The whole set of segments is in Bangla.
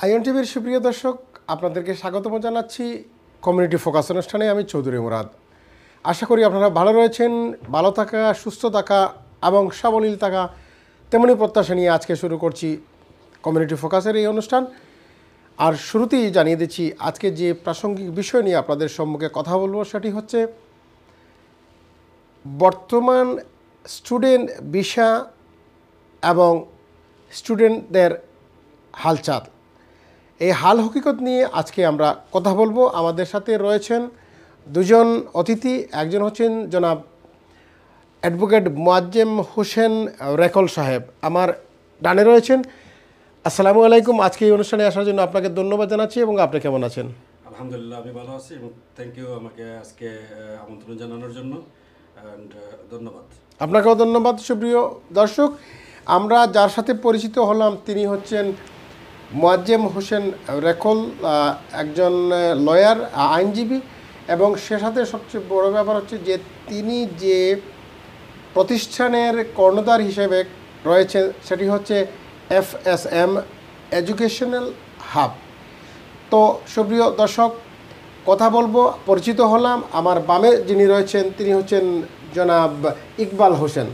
আইএন টিভির সুপ্রিয় দর্শক, আপনাদেরকে স্বাগতম জানাচ্ছি কমিউনিটি ফোকাস অনুষ্ঠানে। আমি চৌধুরী মুরাদ। আশা করি আপনারা ভালো রয়েছেন। ভালো থাকা, সুস্থ থাকা এবং সাবলীল থাকা তেমনই প্রত্যাশা নিয়ে আজকে শুরু করছি কমিউনিটি ফোকাসের এই অনুষ্ঠান। আর শুরুতেই জানিয়ে দিচ্ছি আজকে যে প্রাসঙ্গিক বিষয় নিয়ে আপনাদের সম্মুখে কথা বলবো সেটি হচ্ছে বর্তমান স্টুডেন্ট ভিসা এবং স্টুডেন্টদের হালচাল, এই হাল হকিকত নিয়ে আজকে আমরা কথা বলবো। আমাদের সাথে রয়েছেন দুজন অতিথি। একজন হচ্ছেন জনাব অ্যাডভোকেট মোয়াজ্জেম হোসেন রেকল সাহেব, আমার ডানে রয়েছেন। আসসালামু আলাইকুম। আজকে এই অনুষ্ঠানে আসার জন্য আপনাকে ধন্যবাদ জানাচ্ছি এবং আপনি কেমন আছেন? আলহামদুলিল্লাহ, আমি ভালো আছি এবং থ্যাংক ইউ আমাকে আজকে আমন্ত্রণ জানানোর জন্য। অ্যান্ড ধন্যবাদ। আপনাকেও ধন্যবাদ। সুপ্রিয় দর্শক, আমরা যার সাথে পরিচিত হলাম তিনি হচ্ছেন মোয়াজ্জেম হোসেন রেকল, একজন লয়ার, আইনজীবী, এবং সে সাথে সবচেয়ে বড় ব্যাপার হচ্ছে যে তিনি যে প্রতিষ্ঠানের কর্ণধার হিসেবে রয়েছেন সেটি হচ্ছে FSM এডুকেশনাল হাব। তো সুপ্রিয় দর্শক, কথা বলবো, পরিচিত হলাম। আমার বামে যিনি রয়েছেন তিনি হচ্ছেন জনাব ইকবাল হোসেন।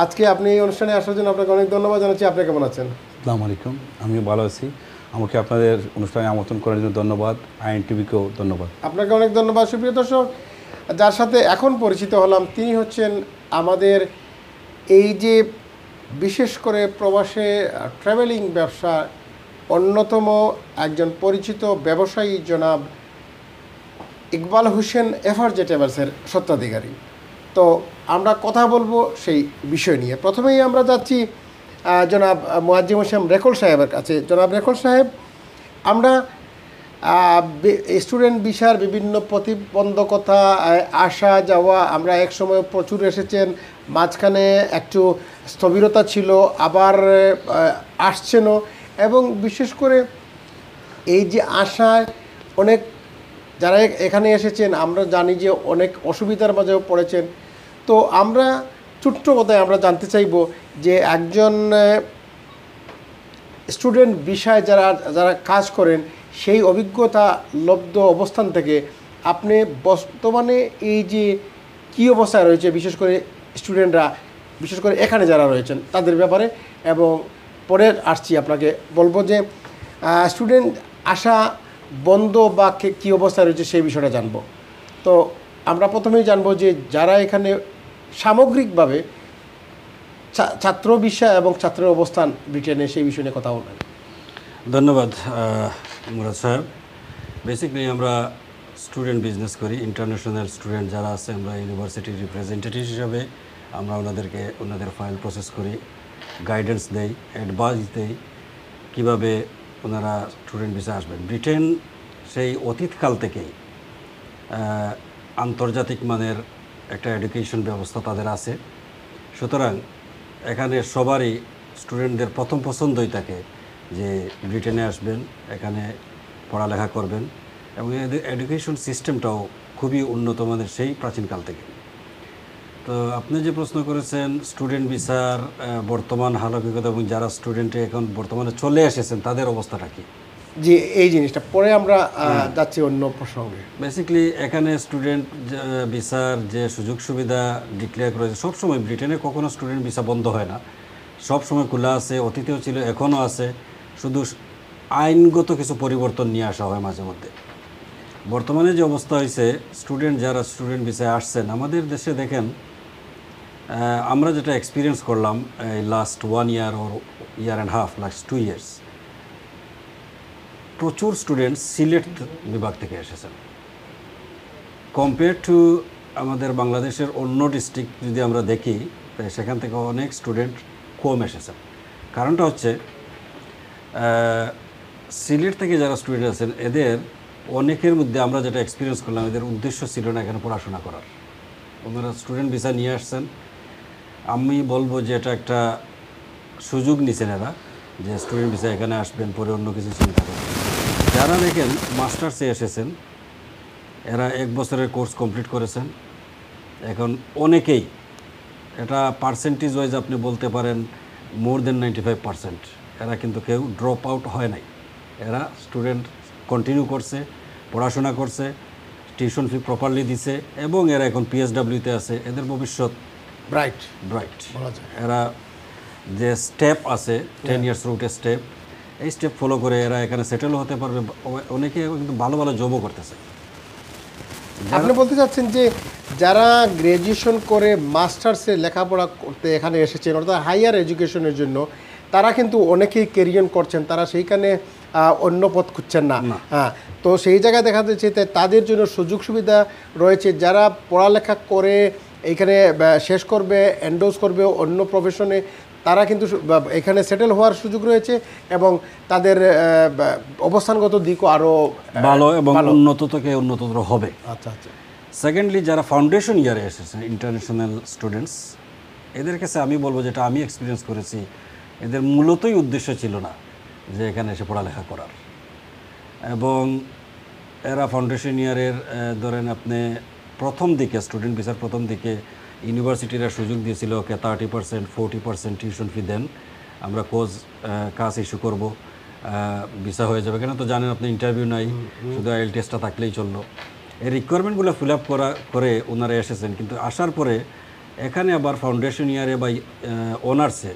আজকে আপনি এই অনুষ্ঠানে আসার জন্য আপনাকে অনেক ধন্যবাদ জানাচ্ছি। আপনি কেমন আছেন? আসসালামু আলাইকুম, আমিও ভালো আছি। আমাকে আপনাদের অনুষ্ঠানে আমন্ত্রণ করার জন্য ধন্যবাদ। আইএন টিভিকেও ধন্যবাদ। আপনাকে অনেক ধন্যবাদ। সুপ্রিয় দর্শক, যার সাথে এখন পরিচিত হলাম তিনি হচ্ছেন আমাদের এই যে বিশেষ করে প্রবাসে ট্রাভেলিং ব্যবসা অন্যতম একজন পরিচিত ব্যবসায়ী জনাব ইকবাল হোসেন এফআরজে ট্রাভেলসের স্বত্বাধিকারী। তো আমরা কথা বলবো সেই বিষয় নিয়ে। প্রথমেই আমরা যাচ্ছি জনাব মোয়াজ্জেম হোসেন রেকল সাহেবের কাছে। জনাব রেকল সাহেব, আমরা স্টুডেন্ট ভিসার বিভিন্ন প্রতিবন্ধকতা, আসা যাওয়া, আমরা এক সময় প্রচুর এসেছেন, মাঝখানে একটু স্থবিরতা ছিল, আবার আসছেনও, এবং বিশেষ করে এই যে আশায় অনেক যারা এখানে এসেছেন আমরা জানি যে অনেক অসুবিধার মাঝেও পড়েছেন। তো আমরা ছোট্ট কথায় আমরা জানতে চাইব যে একজন স্টুডেন্ট বিষয়ে যারা যারা কাজ করেন সেই অভিজ্ঞতা লব্ধ অবস্থান থেকে আপনি বর্তমানে এই যে কী অবস্থায় রয়েছে বিশেষ করে স্টুডেন্টরা, বিশেষ করে এখানে যারা রয়েছেন তাদের ব্যাপারে, এবং পরে আসছি আপনাকে বলবো যে স্টুডেন্ট আসা বন্ধ বা কী অবস্থায় রয়েছে সেই বিষয়টা জানব। তো আমরা প্রথমেই জানবো যে যারা এখানে সামগ্রিকভাবে ছাত্র বিষয় এবং ছাত্রের অবস্থান ব্রিটেনে, সেই বিষয় নিয়ে কথা বলবেন। ধন্যবাদ মুরাদ সাহেব। বেসিক্যালি আমরা স্টুডেন্ট বিজনেস করি। ইন্টারন্যাশনাল স্টুডেন্ট যারা আছে আমরা ইউনিভার্সিটির রিপ্রেজেন্টেটিভ হিসাবে আমরা ওনাদের ফাইল প্রসেস করি, গাইডেন্স দেই, অ্যাডভাইস দেই কীভাবে ওনারা স্টুডেন্ট ভিসা আসবেন। ব্রিটেন সেই অতীতকাল থেকেই আন্তর্জাতিক মানের একটা এডুকেশন ব্যবস্থা তাদের আছে। সুতরাং এখানে সবারই স্টুডেন্টদের প্রথম পছন্দই থাকে যে ব্রিটেনে আসবেন, এখানে পড়ালেখা করবেন, এবং এদের এডুকেশন সিস্টেমটাও খুবই উন্নত মানের সেই প্রাচীনকাল থেকে। তো আপনি যে প্রশ্ন করেছেন স্টুডেন্ট ভিসার বর্তমান হাল অভিজ্ঞতা এবং যারা স্টুডেন্টে এখন বর্তমানে চলে এসেছেন তাদের অবস্থাটা কী, যে এই জিনিসটা পরে আমরা যাচ্ছি অন্য প্রসঙ্গে। বেসিক্যালি এখানে স্টুডেন্ট ভিসার যে সুযোগ সুবিধা ডিক্লেয়ার করেছে, সবসময় ব্রিটেনে কখনো স্টুডেন্ট ভিসা বন্ধ হয় না, সবসময় খোলা আছে, অতীতেও ছিল, এখনও আছে। শুধু আইনগত কিছু পরিবর্তন নিয়ে আসা হয় মাঝে মধ্যে। বর্তমানে যে অবস্থা হয়েছে, যারা স্টুডেন্ট ভিসায় আসছেন আমাদের দেশে, দেখেন আমরা যেটা এক্সপিরিয়েন্স করলাম এই last 1 year or 1.5 years, last 2 years, প্রচুর স্টুডেন্ট সিলেট বিভাগ থেকে এসেছেন। কম্পেয়ার টু আমাদের বাংলাদেশের অন্য ডিস্ট্রিক্ট যদি আমরা দেখি, সেখান থেকে অনেক স্টুডেন্ট কম এসেছেন। কারণটা হচ্ছে সিলেট থেকে যারা স্টুডেন্ট আছেন এদের অনেকের মধ্যে আমরা যেটা এক্সপিরিয়েন্স করলাম, এদের উদ্দেশ্য ছিল না এখানে পড়াশোনা করার। ওনারা স্টুডেন্ট ভিসা নিয়ে আসছেন। আমি বলবো যে এটা একটা সুযোগ নিছেন এরা, যে স্টুডেন্ট ভিসা এখানে আসবেন, পরে অন্য কিছু চিন্তা করবেন। যারা দেখেন মাস্টার্সে এসেছেন এরা 1 বছরের কোর্স কমপ্লিট করেছেন। এখন অনেকেই, এটা পার্সেন্টেজ ওয়াইজ আপনি বলতে পারেন মোর দেন 95%, এরা কিন্তু কেউ ড্রপ আউট হয় নাই। এরা স্টুডেন্ট কন্টিনিউ করছে, পড়াশোনা করছে, টিউশন ফি প্রপারলি দিছে এবং এরা এখন পিএসডাব্লিউতে আছে। এদের ভবিষ্যৎ ব্রাইট ব্রাইট। এরা যে স্টেপ আছে 10 ইয়ার্স রুটে স্টেপ, এই স্টেপ ফলো করে এরা এখানে সেটেল হতে পারবে। অনেকে কিন্তু ভালো ভালো জবও করতেছে। আপনি বলতে চাচ্ছেন যে যারা গ্র্যাজুয়েশন করে মাস্টার্সে লেখাপড়া করতে এখানে এসেছেন অর্থাৎ হাইয়ার এডুকেশনের জন্য, তারা কিন্তু অনেকেই ক্যারিয়ার করছেন, তারা সেইখানে অন্য পথ খুঁজছেন না। হ্যাঁ, তো সেই জায়গায় দেখা যাচ্ছে তাদের জন্য সুযোগ সুবিধা রয়েছে। যারা পড়ালেখা করে এইখানে শেষ করবে, এন্ডোজ করবে অন্য প্রফেশনে, তারা কিন্তু এখানে সেটেল হওয়ার সুযোগ রয়েছে এবং তাদের অবস্থানগত দিকও আরও ভালো এবং উন্নত থেকে উন্নততর হবে। আচ্ছা আচ্ছা। সেকেন্ডলি, যারা ফাউন্ডেশন ইয়ারে এসেছে ইন্টারন্যাশনাল স্টুডেন্টস, এদের কাছে আমি বলবো, যেটা আমি এক্সপিরিয়েন্স করেছি, এদের মূলতই উদ্দেশ্য ছিল না যে এখানে এসে পড়ালেখা করার। এবং এরা ফাউন্ডেশন ইয়ারের ধরেন আপনি প্রথম দিকে স্টুডেন্ট ভিসার প্রথম দিকে ইউনিভার্সিটিরা সুযোগ দিয়েছিল ওকে 30%, 40% টিউশন ফি দেন, আমরা কাজ ইস্যু করবো, ভিসা হয়ে যাবে। কেন তো জানেন আপনি, ইন্টারভিউ নাই, শুধু আইএল টেস্টটা থাকলেই চললো। এই রিকোয়ারমেন্টগুলো ফিল আপ করে ওনারা এসেছেন। কিন্তু আসার পরে এখানে আবার ফাউন্ডেশন ইয়ারে বা অনার্সে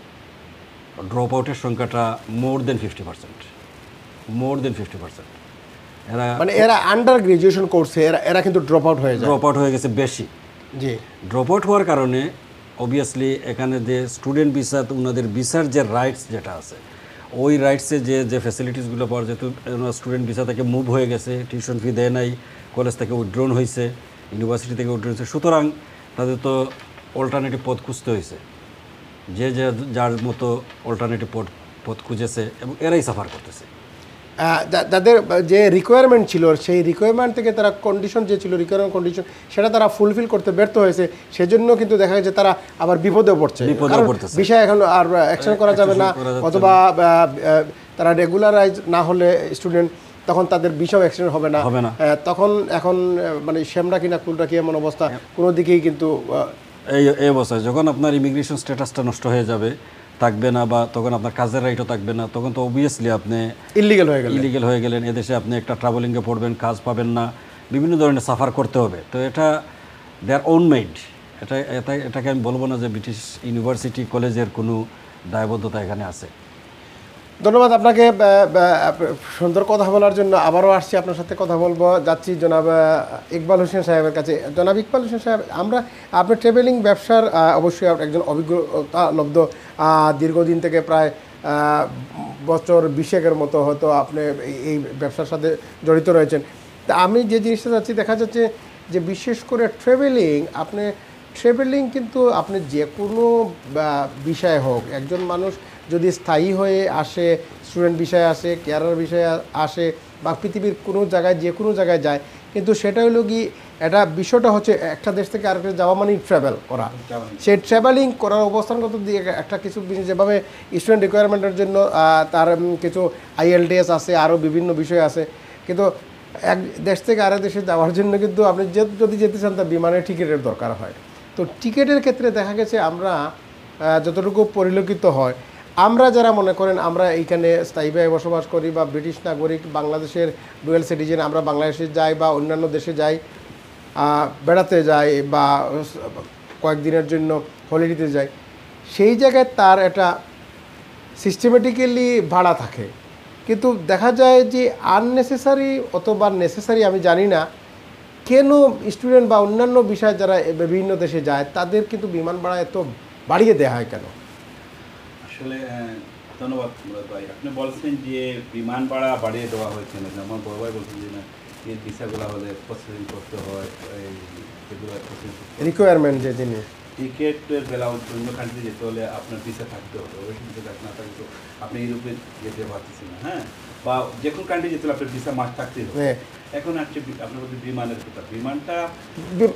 ড্রপ আউটের সংখ্যাটা মোর দেন 50%। এরা আন্ডার গ্রাজুয়েশন করছে, এরা কিন্তু ড্রপ আউট হয়ে গেছে বেশি। জি, ড্রপ আউট হওয়ার কারণে অবভিয়াসলি এখানে যে স্টুডেন্ট ভিসা, ওনাদের ভিসার যে রাইটস যেটা আছে, ওই রাইটসে যে ফ্যাসিলিটিসগুলো পাওয়ার, যেহেতু স্টুডেন্ট ভিসা থেকে মুভ হয়ে গেছে, টিউশন ফি দেয় নাই, কলেজ থেকে উইথড্রন হয়েছে, ইউনিভার্সিটি থেকে উইথড্রন হয়েছে, সুতরাং তাদের তো অল্টারনেটিভ পথ খুঁজতে হয়েছে। যে যার মতো অল্টারনেটিভ পথ খুঁজেছে এবং এরাই সাফার করতেছে। যাদের যে রিকোয়ারমেন্ট ছিল, সেই রিকোয়ারমেন্ট থেকে তারা কন্ডিশন যে ছিল, রিকোয়ারমেন্ট কন্ডিশন, সেটা তারা ফুলফিল করতে ব্যর্থ হয়েছে। সেজন্য কিন্তু দেখা গেছে তারা আবার বিপদে পড়ছে। বিষয় এখন আর অ্যাকশন করা যাবে না, অথবা তারা রেগুলারাইজ না হলে স্টুডেন্ট, তখন তাদের বিষয় অ্যাকশন হবে না। তখন এখন মানে শ্যামরা কিনা কুলটা কি এমন অবস্থা, কোনো দিকেই কিন্তু এই অবস্থায় যখন আপনার ইমিগ্রেশন স্ট্যাটাসটা নষ্ট হয়ে যাবে, থাকবে না, বা তখন আপনার কাজের রাইটও থাকবে না, তখন তো অবভিয়াসলি আপনি ইলিগেল হয়ে গেলেন। এদেশে আপনি একটা ট্রাভেলিংয়ে পড়বেন, কাজ পাবেন না, বিভিন্ন ধরনের সাফার করতে হবে। তো এটা দেয়ার ওন মেড। এটাকে আমি বলবো না যে ব্রিটিশ ইউনিভার্সিটি কলেজের কোনো দায়বদ্ধতা এখানে আছে। ধন্যবাদ আপনাকে সুন্দর কথা বলার জন্য। আবারও আসছি, আপনার সাথে কথা বলবো, যাচ্ছি জনাব ইকবাল হোসেন সাহেবের কাছে। জনাব ইকবাল হোসেন সাহেব, আপনি ট্রাভেলিং ব্যবসার অবশ্যই একজন অভিজ্ঞতা লব্ধ, দীর্ঘদিন থেকে প্রায় বছর 20 মতো হয়তো আপনি এই ব্যবসার সাথে জড়িত রয়েছেন। তা আমি যে জিনিসটা যাচ্ছি, দেখা যাচ্ছে যে বিশেষ করে ট্রাভেলিং কিন্তু আপনি যে কোনো বিষয় হোক, একজন মানুষ যদি স্থায়ী হয়ে আসে, স্টুডেন্ট বিষয়ে আসে, কেয়ারার বিষয়ে আসে, বা পৃথিবীর কোনো জায়গায় যে কোনো জায়গায় যায়, কিন্তু সেটা হলো কি, এটা বিষয়টা হচ্ছে একটা দেশ থেকে আরেকটা যাওয়া মানেই ট্রাভেল করা। সেই ট্রাভেলিং করার অবস্থানগত দিয়ে একটা কিছু যেভাবে স্টুডেন্ট রিকোয়ারমেন্টের জন্য তার কিছু IELTS আছে, আরও বিভিন্ন বিষয় আছে, কিন্তু এক দেশ থেকে আরেক দেশে যাওয়ার জন্য কিন্তু আপনি যদি যেতে চান, তা বিমানের টিকিটের দরকার হয়। তো টিকিটের ক্ষেত্রে দেখা গেছে আমরা যতটুকু পরিলক্ষিত হয়, আমরা যারা মনে করেন আমরা এইখানে স্থায়ীভাবে বসবাস করি বা ব্রিটিশ নাগরিক, বাংলাদেশের ডুয়েল সিটিজেন, আমরা বাংলাদেশে যাই বা অন্যান্য দেশে যাই, বেড়াতে যাই বা কয়েকদিনের জন্য হলিডেতে যাই, সেই জায়গায় তার একটা সিস্টেমেটিক্যালি ভাড়া থাকে। কিন্তু দেখা যায় যে আননেসেসারি অথবা নেসেসারি, আমি জানি না কেন স্টুডেন্ট বা অন্যান্য বিষয় যারা বিভিন্ন দেশে যায়, তাদের কিন্তু বিমান ভাড়া এত বাড়িয়ে দেওয়া হয় কেন? আসলে ধন্যবাদ মুরাদ ভাই। আপনি বলছেন যে বিমান ভাড়া বাড়িয়ে দেওয়া হয়েছে না, আমার বড় ভাই বলছেন যে না, এই ভিসাগুলো হলে প্রসেসিং করতে হয়, যেগুলো রিকোয়ারমেন্ট যে জিনিস, টিকিটের বেলা অন্য কান্ট্রি যেতে হলে আপনার ভিসা থাকতে হবে, ওই ভিসা না থাকলে তো আপনি ইউরোপে যেতে পারতেছেন না। হ্যাঁ, বা যে কোনো কান্ট্রি যেতে হলে আপনার ভিসা মাস থাকতেই হবে। এখন আসছে আপনার বলতে বিমানের কথা। বিমানটা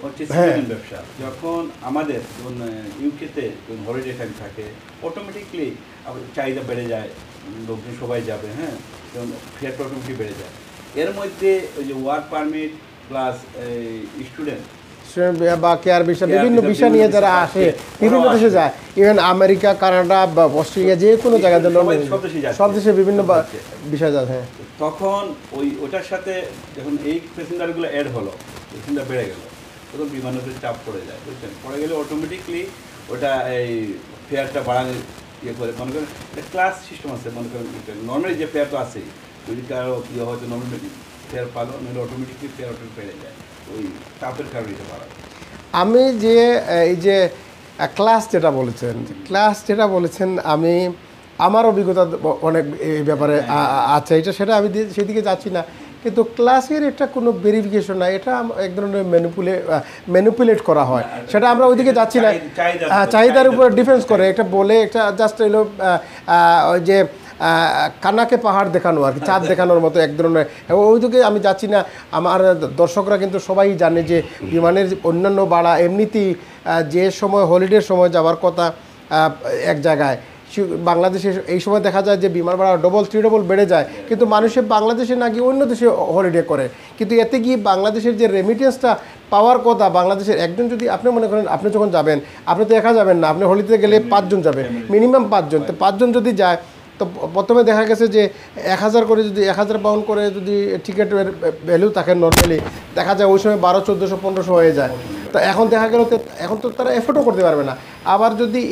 হচ্ছে সিজনাল ব্যবসা। যখন আমাদের ইউকেতে হলিডে টাইম থাকে, অটোমেটিকলি চাহিদা বেড়ে যায়, লোকজন সবাই যাবে। হ্যাঁ, ফেয়ারটা অটোমেটিক বেড়ে যায়। এর মধ্যে ওই যে ওয়ার্ক পারমিট প্লাস স্টুডেন্ট বা কেয়ার বিষয়, বিভিন্ন বিষয় নিয়ে যারা আসে, বিভিন্ন দেশে যায়, ইভেন আমেরিকা, কানাডা বা অস্ট্রেলিয়া, যে কোনো জায়গায় সব দেশে বিভিন্ন বিষয় যায়। হ্যাঁ, তখন ওটার সাথে যখন এই প্যাসেঞ্জারগুলো অ্যাড হলো, প্যাসেঞ্জার বেড়ে গেল, তখন বিমানের উপরে চাপ পড়ে যায়, বুঝছেন? পড়ে গেলে অটোমেটিকলি ওটা এই ফেয়ারটা বাড়ানো ইয়ে করে, মনে করেন ক্লাস সিস্টেম আছে, মনে করেন নর্মালি যে ফেয়ার তো আছেই, যদি কারো ইয়ে হয়তো নর্মালি ফেয়ার পালো, নাহলে অটোমেটিকলি ফেয়ার বেড়ে যায়, ওই চাপের কারণে এটা বাড়ায়। আমি যে এই যে ক্লাস যেটা বলেছেন আমি আমার অভিজ্ঞতা অনেক এই ব্যাপারে আছে, সেটা আমি সেদিকে যাচ্ছি না, কিন্তু ক্লাসের এটা কোনো ভেরিফিকেশন না, এটা এক ধরনের ম্যানিপুলেট করা হয়, সেটা আমরা ওইদিকে যাচ্ছি না। চাহিদার উপর ডিফেন্স করে একটা বলে, একটা জাস্ট এলো ওই যে কানাকে পাহাড় দেখানো আর কি, চাঁদ দেখানোর মতো এক ধরনের, ওইদিকে আমি যাচ্ছি না। আমার দর্শকরা কিন্তু সবাই জানে যে বিমানের অন্যান্য ভাড়া এমনিতেই যে সময় হলিডের সময় যাওয়ার কথা এক জায়গায়, বাংলাদেশে এই সময় দেখা যায় যে বিমান ভাড়া ডবল 3 বেড়ে যায়, কিন্তু মানুষের বাংলাদেশে না গিয়ে অন্য দেশে হলিডে করে, কিন্তু এতে গিয়ে বাংলাদেশের যে রেমিটেন্সটা পাওয়ার কথা, বাংলাদেশের একজন যদি আপনি মনে করেন আপনি যখন যাবেন, আপনি তো একা যাবেন না, আপনি হলিডেতে গেলে 5 জন যাবে, মিনিমাম 5 জন, তো 5 জন যদি যায়, তো প্রথমে দেখা গেছে যে 1000 করে, যদি 1000 পাউন্ড করে যদি টিকিটের ভ্যালু থাকে নর্মালি, দেখা যায় ওই সময় 1200, 1400, 1500 হয়ে যায়। তো এখন দেখা গেল এখন তো তারা এফোর্টও করতে পারবে না। আবার যদি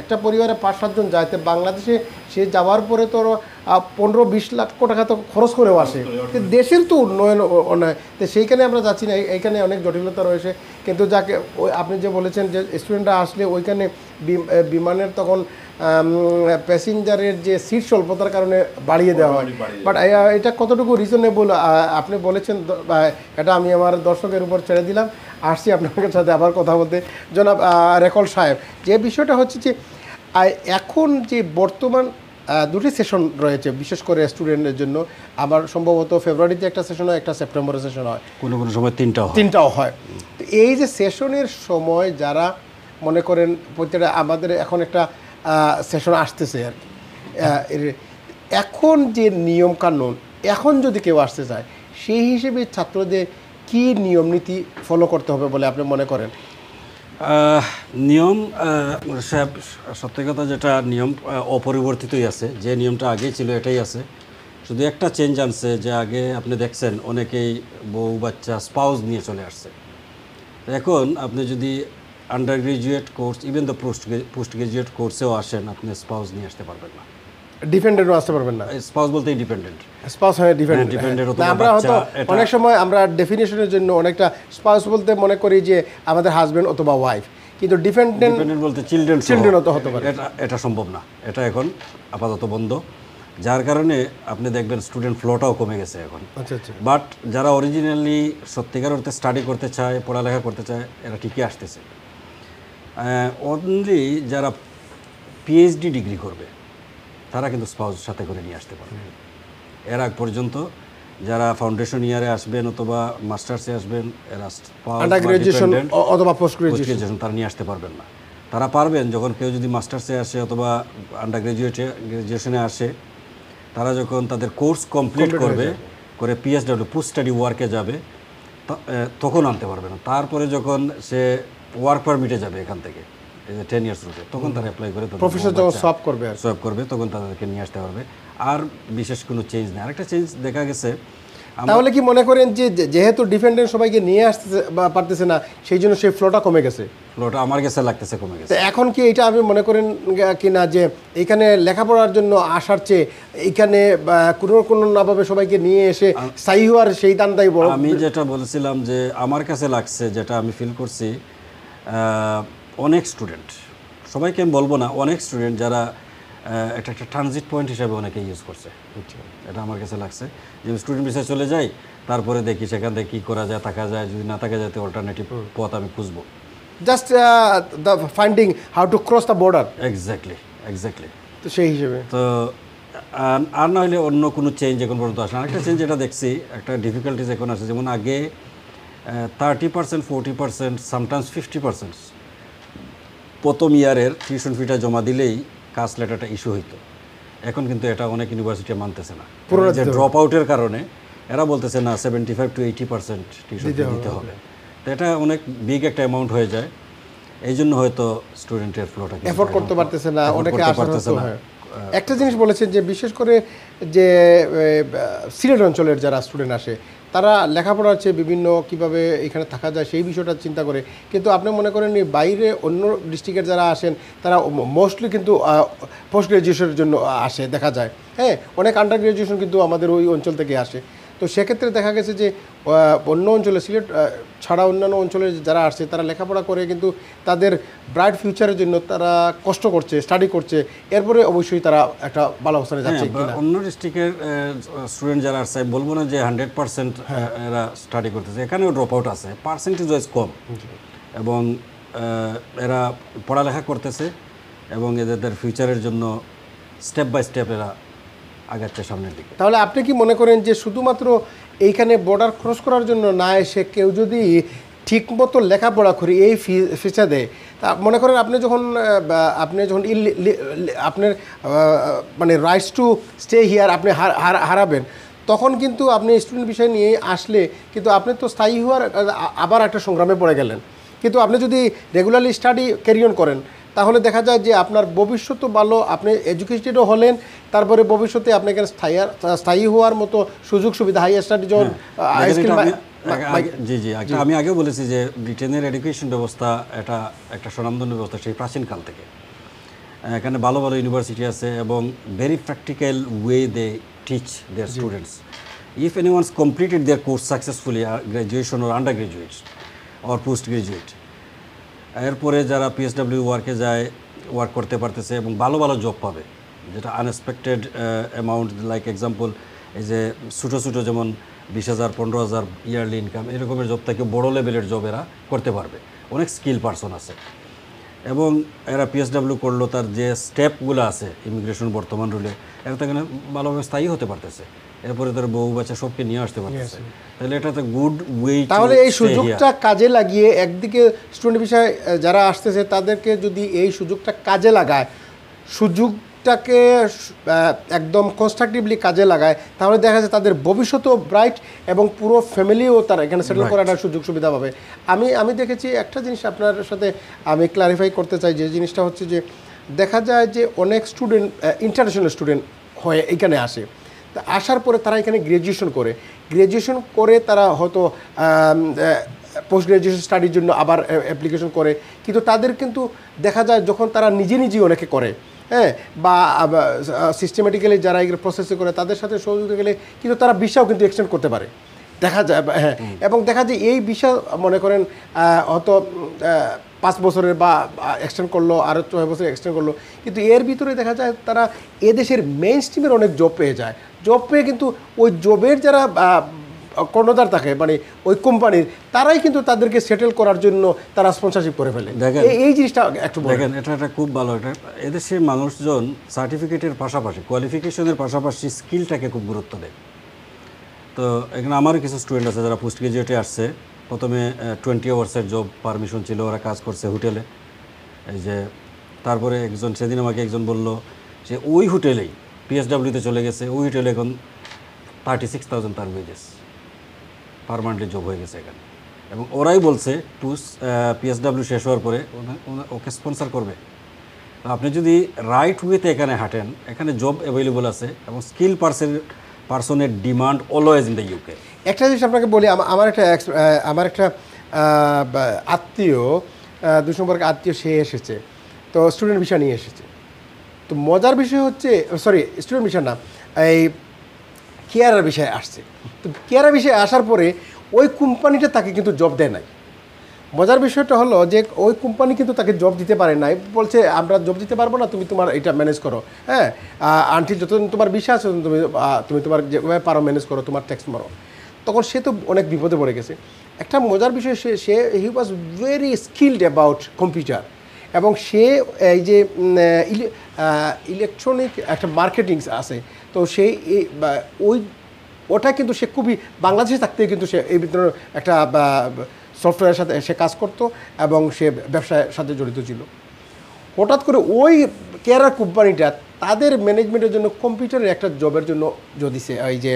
একটা পরিবারে 5-7 জন যায়, তো বাংলাদেশে সে যাওয়ার পরে তো 15-20 লাখ টাকা তো খরচ করেও আসে, দেশের তো উন্নয়ন নয়, তো সেইখানে আমরা যাচ্ছি না, এইখানে অনেক জটিলতা রয়েছে। কিন্তু যাকে ওই আপনি যে বলেছেন যে স্টুডেন্টরা আসলে ওইখানে বিমানের তখন প্যাসেঞ্জারের যে সিট স্বল্পতার কারণে বাড়িয়ে দেওয়া হয়, বাট এটা কতটুকু রিজনেবল আপনি বলেছেন, এটা আমি আমার দর্শকের উপর ছেড়ে দিলাম। আসছি আপনাদের সাথে আবার কথা বলতে, জনাব রেকল সাহেব। যে বিষয়টা হচ্ছে যে এখন যে বর্তমান 2টি সেশন রয়েছে, বিশেষ করে স্টুডেন্টের জন্য, আবার সম্ভবত ফেব্রুয়ারিতে একটা সেশন হয়, একটা সেপ্টেম্বরে সেশন হয়, কোনো কোনো সময় 3টাও হয়। তো এই যে সেশনের সময় যারা মনে করেন প্রত্যেকটা আমাদের এখন একটা সেশন আসতেছে আর কি, এখন যে নিয়ম কানুন, এখন যদি কেউ আসতে চায়, সেই হিসেবে ছাত্রদের কি নিয়ম নীতি ফলো করতে হবে বলে আপনি মনে করেন? নিয়ম সাহেব, সত্যি কথা যেটা নিয়ম অপরিবর্তিতই আছে, যে নিয়মটা আগেই ছিল এটাই আছে, শুধু একটা চেঞ্জ আনছে যে আগে আপনি দেখছেন অনেকেই বউ বাচ্চা স্পাউস নিয়ে চলে আসছে। এখন আপনি যদি undergraduate course, even the postgraduate কোর্সেও আসেন, আপনি স্পাউস নিয়ে আসতে পারবেন না, ডিপেন্ডেন্টও আসতে পারবেন না। স্পাউস বলতে ইন্ডিপেন্ডেন্ট, স্পাউস হয় ডিপেন্ডেন্ট। আমরা হয়তো অনেক সময় আমরা ডেফিনেশনের জন্য অনেকটা স্পাউস বলতে মনে করি যে আমাদের হাজবেন্ড অথবা ওয়াইফ, কিন্তু ডিপেন্ডেন্ট বলতে চিলড্রেন হতে পারে। এটা সম্ভব না, এটা এখন আপাতত বন্ধ, যার কারণে আপনি দেখবেন স্টুডেন্ট ফ্লোটাও কমে গেছে এখন। আচ্ছা আচ্ছা। বাট যারা অরিজিনালি সত্যিকার অর্থে স্টাডি করতে চায়, পড়ালেখা করতে চায়, এরা ঠিকই আসতেছে। অনলি যারা পিএইচডি ডিগ্রি করবে তারা কিন্তু স্পাউস সাথে করে নিয়ে আসতে পারবে। এর আগ পর্যন্ত যারা ফাউন্ডেশন ইয়ারে আসবেন অথবা মাস্টার্সে আসবেন, এরা আন্ডার গ্রাজুয়েশন অথবা পোস্ট গ্রাজুয়েশন তারা নিয়ে আসতে পারবেন না। তারা পারবেন যখন কেউ যদি মাস্টার্সে আসে অথবা আন্ডার গ্রাজুয়েশনে আসে, তারা যখন তাদের কোর্স কমপ্লিট করে পিএসডব্লিউ পোস্ট স্টাডি ওয়ার্কে যাবে, তখন আনতে পারবে না। তারপরে যখন সে ওয়ার্ক পারমিটে যাবে এখান থেকে, এই যে 10 ইয়ার্স রুটে, তখন তারা অ্যাপ্লাই করে প্রফেসর যখন সব করবে, তখন তাদেরকে নিয়ে আসতে পারবে। আর বিশেষ কোনো চেঞ্জ নেই। আরেকটা চেঞ্জ দেখা গেছে, তাহলে কি মনে করেন যে যেহেতু ডিফেন্ডেন্ট সবাইকে নিয়ে আসতে পারতেছে না, সেই জন্য সেই ফ্লোটা কমে গেছে? ফ্লোটা আমার কাছে লাগতেছে কমে গেছে। এখন কি এটা আমি মনে করেন কি না যে এখানে লেখাপড়ার জন্য আসার চেয়ে এখানে কোনো নাভাবে সবাইকে নিয়ে এসে স্থায়ী হওয়ার সেই দানটাই বড়? আমি যেটা বলেছিলাম যে আমার কাছে লাগছে, যেটা আমি ফিল করছি, অনেক স্টুডেন্ট, সবাইকে আমি বলবো না, অনেক স্টুডেন্ট যারা একটা ট্রানজিট পয়েন্ট হিসাবে অনেকে ইউজ করছে, এটা আমার কাছে লাগছে। যে স্টুডেন্ট ভিসায় চলে যাই, তারপরে দেখি সেখান থেকে কী করা যায়, থাকা যায়, যদি না থাকা যায় তো অল্টারনেটিভ পথ আমি খুঁজবো। Just the finding how to cross the border. Exactly. তো সেই হিসেবে তো আর না হলে অন্য কোনো চেঞ্জ এখন পর্যন্ত আসে। আরেকটা চেঞ্জ যেটা দেখছি, একটা ডিফিকাল্টিজ এখন আসে, যেমন আগে 30%, 40%, সামটাইমস 50% প্রথম ইয়ারের টিউশন ফিটা জমা দিলেই কাস্ট লেটারটা ইস্যু হইতো। এখন কিন্তু এটা অনেক ইউনিভার্সিটি মানতেছে না, যে ড্রপ আউটের কারণে এরা বলতেছে না 75 to 80% টিউশন দিতে হবে। তো এটা অনেক বিগ একটা অ্যামাউন্ট হয়ে যায়, এই জন্য হয়তো স্টুডেন্টের ফ্লোটা এফোর্ড করতে পারতেছে না, অনেকে আসতে পারতেছে না। একটা জিনিস বলেছেন যে বিশেষ করে যে সিলেট অঞ্চলের যারা স্টুডেন্ট আসে তারা লেখাপড়ার চেয়ে বিভিন্ন কিভাবে এখানে থাকা যায় সেই বিষয়টা চিন্তা করে, কিন্তু আপনি মনে করেন বাইরে অন্য ডিস্ট্রিক্টের যারা আসেন তারা মোস্টলি কিন্তু পোস্ট গ্রাজুয়েশনের জন্য আসে দেখা যায়। হ্যাঁ, অনেক আন্ডার গ্রাজুয়েশন কিন্তু আমাদের ওই অঞ্চল থেকে আসে। তো সেক্ষেত্রে দেখা গেছে যে অন্য অঞ্চলে সিলেট ছাড়া অন্যান্য অঞ্চলে যারা আসছে তারা লেখাপড়া করে কিন্তু তাদের ব্রাইট ফিউচারের জন্য তারা কষ্ট করছে, স্টাডি করছে, এরপরে অবশ্যই তারা একটা ভালো অবস্থানে যাচ্ছে কিনা। অন্য ডিস্ট্রিক্টের স্টুডেন্ট যারা আসছে বলবো না যে 100% এরা স্টাডি করতেছে, এখানেও ড্রপ আউট আছে, পার্সেন্টেজ ওয়াইজ কম, এবং এরা পড়ালেখা করতেছে এবং এদের ফিউচারের জন্য স্টেপ বাই স্টেপ এরা আগাচ্ছে সামনের দিকে। তাহলে আপনি কি মনে করেন যে শুধুমাত্র এইখানে বর্ডার ক্রস করার জন্য না এসে কেউ যদি ঠিকমতো লেখাপড়া করে এই ফিসা দেয়, তা মনে করেন আপনি যখন আপনার মানে রাইটস টু স্টে হিয়ার আপনি হারাবেন, তখন কিন্তু আপনি স্টুডেন্ট বিষয় নিয়ে আসলে কিন্তু আপনি তো স্থায়ী হওয়ার আবার একটা সংগ্রামে পড়ে গেলেন। কিন্তু আপনি যদি রেগুলারলি স্টাডি ক্যারি অন করেন তাহলে দেখা যায় যে আপনার ভবিষ্যৎও ভালো, আপনি এডুকেটেডও হলেন, তারপরে ভবিষ্যতে আপনাকে স্থায়ী হওয়ার মতো সুযোগ সুবিধা হাইয়ার স্টাডি যখন জি জি আমি আগেও বলেছি যে ব্রিটেনের এডুকেশন ব্যবস্থা এটা একটা স্বনামধন্য ব্যবস্থা সেই প্রাচীনকাল থেকে। এখানে ভালো ভালো ইউনিভার্সিটি আছে এবং very practical way they teach their students. If any once completed their course successfully, graduation or undergraduate or postgraduate, এরপরে যারা পিএসডব্লিউ ওয়ার্কে যায়, ওয়ার্ক করতে পারতেছে এবং ভালো ভালো জব পাবে, যেটা আনএক্সপেক্টেড অ্যামাউন্ট, লাইক এক্সাম্পল এই যে ছোটো ছোটো যেমন 20,000 15,000 ইয়ারলি ইনকাম, এরকমের জব থেকে বড়ো লেভেলের জব এরা করতে পারবে। অনেক স্কিল পারসন আছে এবং এরা পিএসডব্লিউ করলো, তার যে স্টেপগুলো আছে ইমিগ্রেশন বর্তমান রুলে, এরা তো এখানে ভালোভাবে স্থায়ী হতে পারতেছে, এরপরে তার বউ বাচ্চা সবকে নিয়ে আসতে পারতেছে। তাহলে এটা তো গুড ওয়ে। তাহলে এই সুযোগটা কাজে লাগিয়ে একদিকে স্টুডেন্ট বিষয় যারা আসতেছে তাদেরকে যদি এই সুযোগটা কাজে লাগায়, সুযোগটাকে একদম কনস্ট্রাকটিভলি কাজে লাগায়, তাহলে দেখা যায় তাদের ভবিষ্যৎও ব্রাইট এবং পুরো ফ্যামিলিও তারা এখানে সেটেল করার একটা সুযোগ সুবিধা পাবে। আমি দেখেছি একটা জিনিস আপনার সাথে আমি ক্লারিফাই করতে চাই, যে জিনিসটা হচ্ছে যে দেখা যায় যে অনেক স্টুডেন্ট ইন্টারন্যাশনাল স্টুডেন্ট হয়ে এখানে আসে, আসার পরে তারা এখানে গ্র্যাজুয়েশন করে তারা হয়তো পোস্ট গ্র্যাজুয়েশন স্টাডির জন্য আবার অ্যাপ্লিকেশন করে, কিন্তু তাদের কিন্তু দেখা যায় যখন তারা নিজেই অনেকে করে, হ্যাঁ, বা সিস্টেমেটিক্যালি যারা এগুলো প্রসেসে করে তাদের সাথে সহযোগিতা গেলে কিন্তু তারা ভিসাও কিন্তু এক্সটেন্ড করতে পারে দেখা যায়। হ্যাঁ, এবং দেখা যায় এই ভিসা মনে করেন হয়তো 5 বছরের বা এক্সটেন্ড করলো, আরও 6 বছর এক্সটেন্ড করলো, কিন্তু এর ভিতরে দেখা যায় তারা এদেশের মেইন স্ট্রিমের অনেক জব পেয়ে যায়। জব পেয়ে কিন্তু ওই জবের যারা কর্ণধার থাকে মানে ওই কোম্পানির, তারাই কিন্তু তাদেরকে সেটেল করার জন্য তারা স্পন্সরশিপ করে ফেলে। এই জিনিসটা একটু দেখেন, এটা খুব ভালো। এটা এদেশের মানুষজন সার্টিফিকেটের পাশাপাশি, কোয়ালিফিকেশনের পাশাপাশি স্কিলটাকে খুব গুরুত্ব দেয়। তো এখানে আমারও কিছু স্টুডেন্ট আছে যারা পোস্ট গ্রাজুয়েটে আসছে, প্রথমে 20 আওয়ার্সের জব পারমিশন ছিল, ওরা কাজ করছে হোটেলে। এই যে তারপরে সেদিন আমাকে একজন বলল যে ওই হোটেলেই পিএসডব্লিউতে চলে গেছে, ওই হোটেলে এখন 36,000 তার ওয়েজেস, পার্মানেন্টলি জব হয়ে গেছে এখানে। এবং ওরাই বলছে পিএসডব্লিউ শেষ হওয়ার পরে ওকে স্পন্সর করবে। আপনি যদি রাইট ওয়েতে এখানে হাঁটেন, এখানে জব অ্যাভেলেবল আছে এবং স্কিল পার্সনের demand always in the UK. একটা জিনিস আপনাকে বলি, আমার একটা আত্মীয়, 2 নম্বরের আত্মীয়, সে এসেছে তো স্টুডেন্ট ভিসা নিয়ে এসেছে। তো মজার বিষয় হচ্ছে, স্টুডেন্ট ভিসা না, এই কেয়ারের বিষয়ে আসছে। তো কেয়ারের বিষয়ে আসার পরে ওই কোম্পানিটা তাকে কিন্তু জব দেয় নাই। মজার বিষয়টা হলো যে ওই কোম্পানি কিন্তু তাকে জব দিতে পারে নাই, বলছে আমরা জব দিতে পারবো না, তুমি তোমার এটা ম্যানেজ করো, হ্যাঁ, আনটিল যতদিন তোমার ভিসা আছে তুমি তোমার যেভাবে পারো ম্যানেজ করো, তোমার ট্যাক্স মারো। তখন সে তো অনেক বিপদে পড়ে গেছে। একটা মজার বিষয়, he was very skilled about computer, এবং সে এই যে ইলেকট্রনিক একটা মার্কেটিং আছে, তো সেই ওটা কিন্তু সে খুবই বাংলাদেশে থাকতে কিন্তু সে এই ভিতরে একটা সফটওয়্যারের সাথে সে কাজ করতো এবং সে ব্যবসার সাথে জড়িত ছিল। হঠাৎ করে ওই কেয়ার কোম্পানিটা তাদের ম্যানেজমেন্টের জন্য কম্পিউটারের একটা জবের জন্য দিছে, ওই যে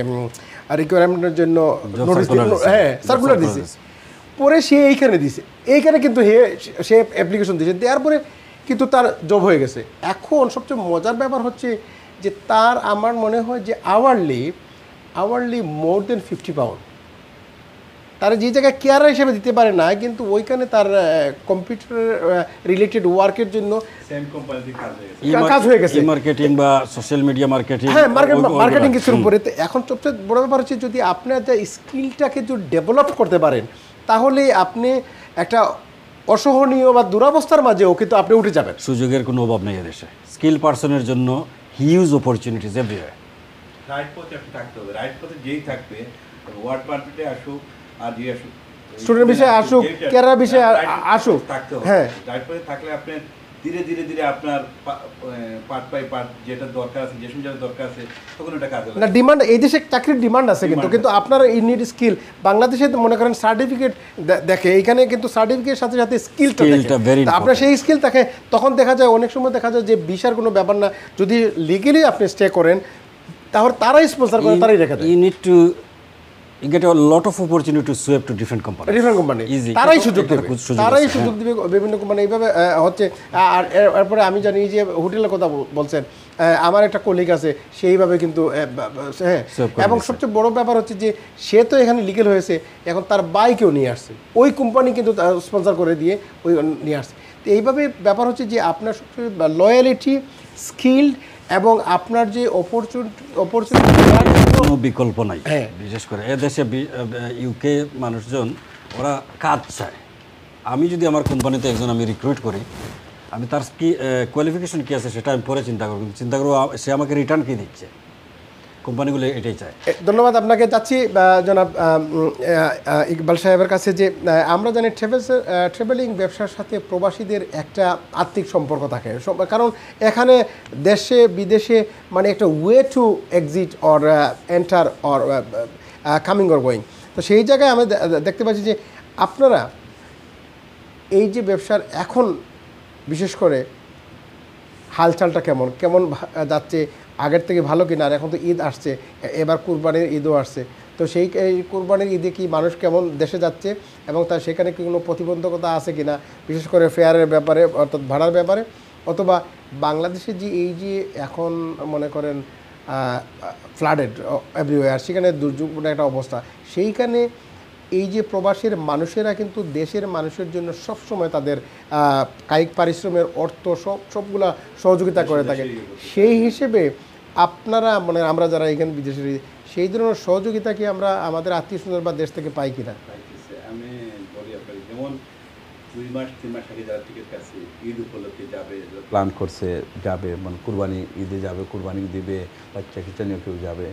রিকোয়ারমেন্টের জন্য সার্কুলার দিছে। পরে সে এইখানে কিন্তু সে অ্যাপ্লিকেশন দিয়েছে, দেওয়ার পরে কিন্তু তার জব হয়ে গেছে। এখন সবচেয়ে মজার ব্যাপার হচ্ছে যে তার আমার মনে হয় যে আওয়ারলি মোর দেন 50 পাউন্ড তারা যে জায়গায় কেয়ারার হিসেবে দিতে পারে না, কিন্তু ওইখানে তার কম্পিউটার রিলেটেড ওয়ার্কের জন্য সেম কোম্পানিতে কাজ কাজ হয়ে গেছে। হয়ে গেছে। মার্কেটিং বা সোশ্যাল মিডিয়া মার্কেটিং, হ্যাঁ, মার্কেটিং কিছুর উপরে। তো এখন সবচেয়ে বড় ব্যাপার হচ্ছে যদি আপনার যে স্কিলটাকে যদি ডেভেলপ করতে পারেন, তাহলে আপনি একটা অসহনীয় বা দুরাবস্থার মাঝেও কিন্তু আপনি উঠে যাবেন। সুযোগের কোনো অভাব নেই এদেশে। স্কিল পার্সনের জন্য হিউজ অপরচুনিটিস এভরিওয়্যার। রাইট পথে আপনি থাকতে হবে, রাইট পথে যেই থাকবে, ওয়ার্ড পারমিটে আসুক আর যে আসুক, স্টুডেন্ট বিষয়ে আসুক, কেরার বিষয়ে আসুক, থাকতে হবে। হ্যাঁ, রাইট পথে থাকলে আপনি ধীরে ধীরে ধীরে আপনার পার্ট বাই পার্ট যেটা দরকার আছে, যে সময় দরকার আছে, তখন ওটা কাজে না ডিমান্ড, এই দেশে চাকরির ডিমান্ড আছে, কিন্তু আপনার ইউনিট স্কিল। বাংলাদেশে মনে করেন সার্টিফিকেট দেখে, এইখানে কিন্তু সার্টিফিকেটের সাথে সাথে স্কিলটা দেখে। আপনার সেই স্কিল থাকে, তখন দেখা যায় অনেক সময় দেখা যায় যে ভিসার কোনো ব্যাপার না, যদি লিগেলি আপনি স্টে করেন তাহলে তারাই স্পন্সর করে, তারাই রেখে দেয়। You need to get a lot of opportunity to swap to different companies. Different company Easy. তারাই সুযোগ দেবে, তারাই আছে, সুযোগ দিবে বিভিন্ন কোম্পানি এইভাবে হচ্ছে। আর এরপরে আমি জানি যে হোটেলের কথা বলছেন, আমার একটা কলিগ আছে সেইভাবে কিন্তু হ্যাঁ। এবং সবচেয়ে বড় ব্যাপার হচ্ছে যে সে তো এখানে লিগেল হয়েছে, এখন তার বাইকেও নিয়ে আসছে, ওই কোম্পানি কিন্তু স্পন্সর করে দিয়ে ওই নিয়ে আসছে। তো এইভাবে ব্যাপার হচ্ছে যে আপনার সবচেয়ে লয়ালিটি, স্কিল এবং আপনার যে অপরচুনিটি কোনো বিকল্প নাই। হ্যাঁ। বিশেষ করে এদেশে ইউকে মানুষজন ওরা কাজ চায়। আমি যদি আমার কোম্পানিতে একজন আমি রিক্রুট করি, আমি তার কি কোয়ালিফিকেশন কী আছে সেটা আমি পরে চিন্তা করব, চিন্তা করবো সে আমাকে রিটার্ন কী দিচ্ছে। কোম্পানিগুলো এটাই চায়। ধন্যবাদ আপনাকে। যাচ্ছি জনাব ইকবাল সাহেবের কাছে যে আমরা জানি ট্রাভেলিং ব্যবসার সাথে প্রবাসীদের একটা আত্মিক সম্পর্ক থাকে, কারণ এখানে দেশে বিদেশে মানে একটা way to exit or enter or coming or going. তো সেই জায়গায় আমরা দেখতে পাচ্ছি যে আপনারা এই যে ব্যবসার এখন বিশেষ করে হালচালটা কেমন কেমন যাচ্ছে, আগের থেকে ভালো কিনা? আর এখন তো ঈদ আসছে, এবার কুরবানির ঈদও আসছে, তো সেই কুরবানির ঈদে কি মানুষ কেমন দেশে যাচ্ছে এবং তার সেখানে কি কোনো প্রতিবন্ধকতা আছে কিনা, বিশেষ করে ফেয়ারের ব্যাপারে অর্থাৎ ভাড়ার ব্যাপারে, অথবা বাংলাদেশে যে এই যে এখন মনে করেন ফ্লাডেড এভরিওয়্যার, সেখানে দুর্যোগপূর্ণ একটা অবস্থা, সেইখানে এই যে প্রবাসীর মানুষেরা কিন্তু দেশের মানুষের জন্য সবসময় তাদের কায়িক পারিশ্রমের অর্থ সবগুলা সহযোগিতা করে থাকে। সেই হিসেবে আপনারা মানে আমরা যারা এখানে বিদেশে সেই ধরনের সহযোগিতা কি আমরা আমাদের আত্মীয় স্বজন বা দেশ থেকে পাই কিনা? আমি বলি আপনাকে, যেমন 2 মাস 3 মাস আগে যারা টিকিট কাটছে, ঈদ উপলক্ষে যাবে, প্ল্যান করছে যাবে, মানে কুরবানি ঈদে যাবে, কুরবানি দিবে, বাচ্চা কিচ্ছা নিয়ে কেউ যাবে,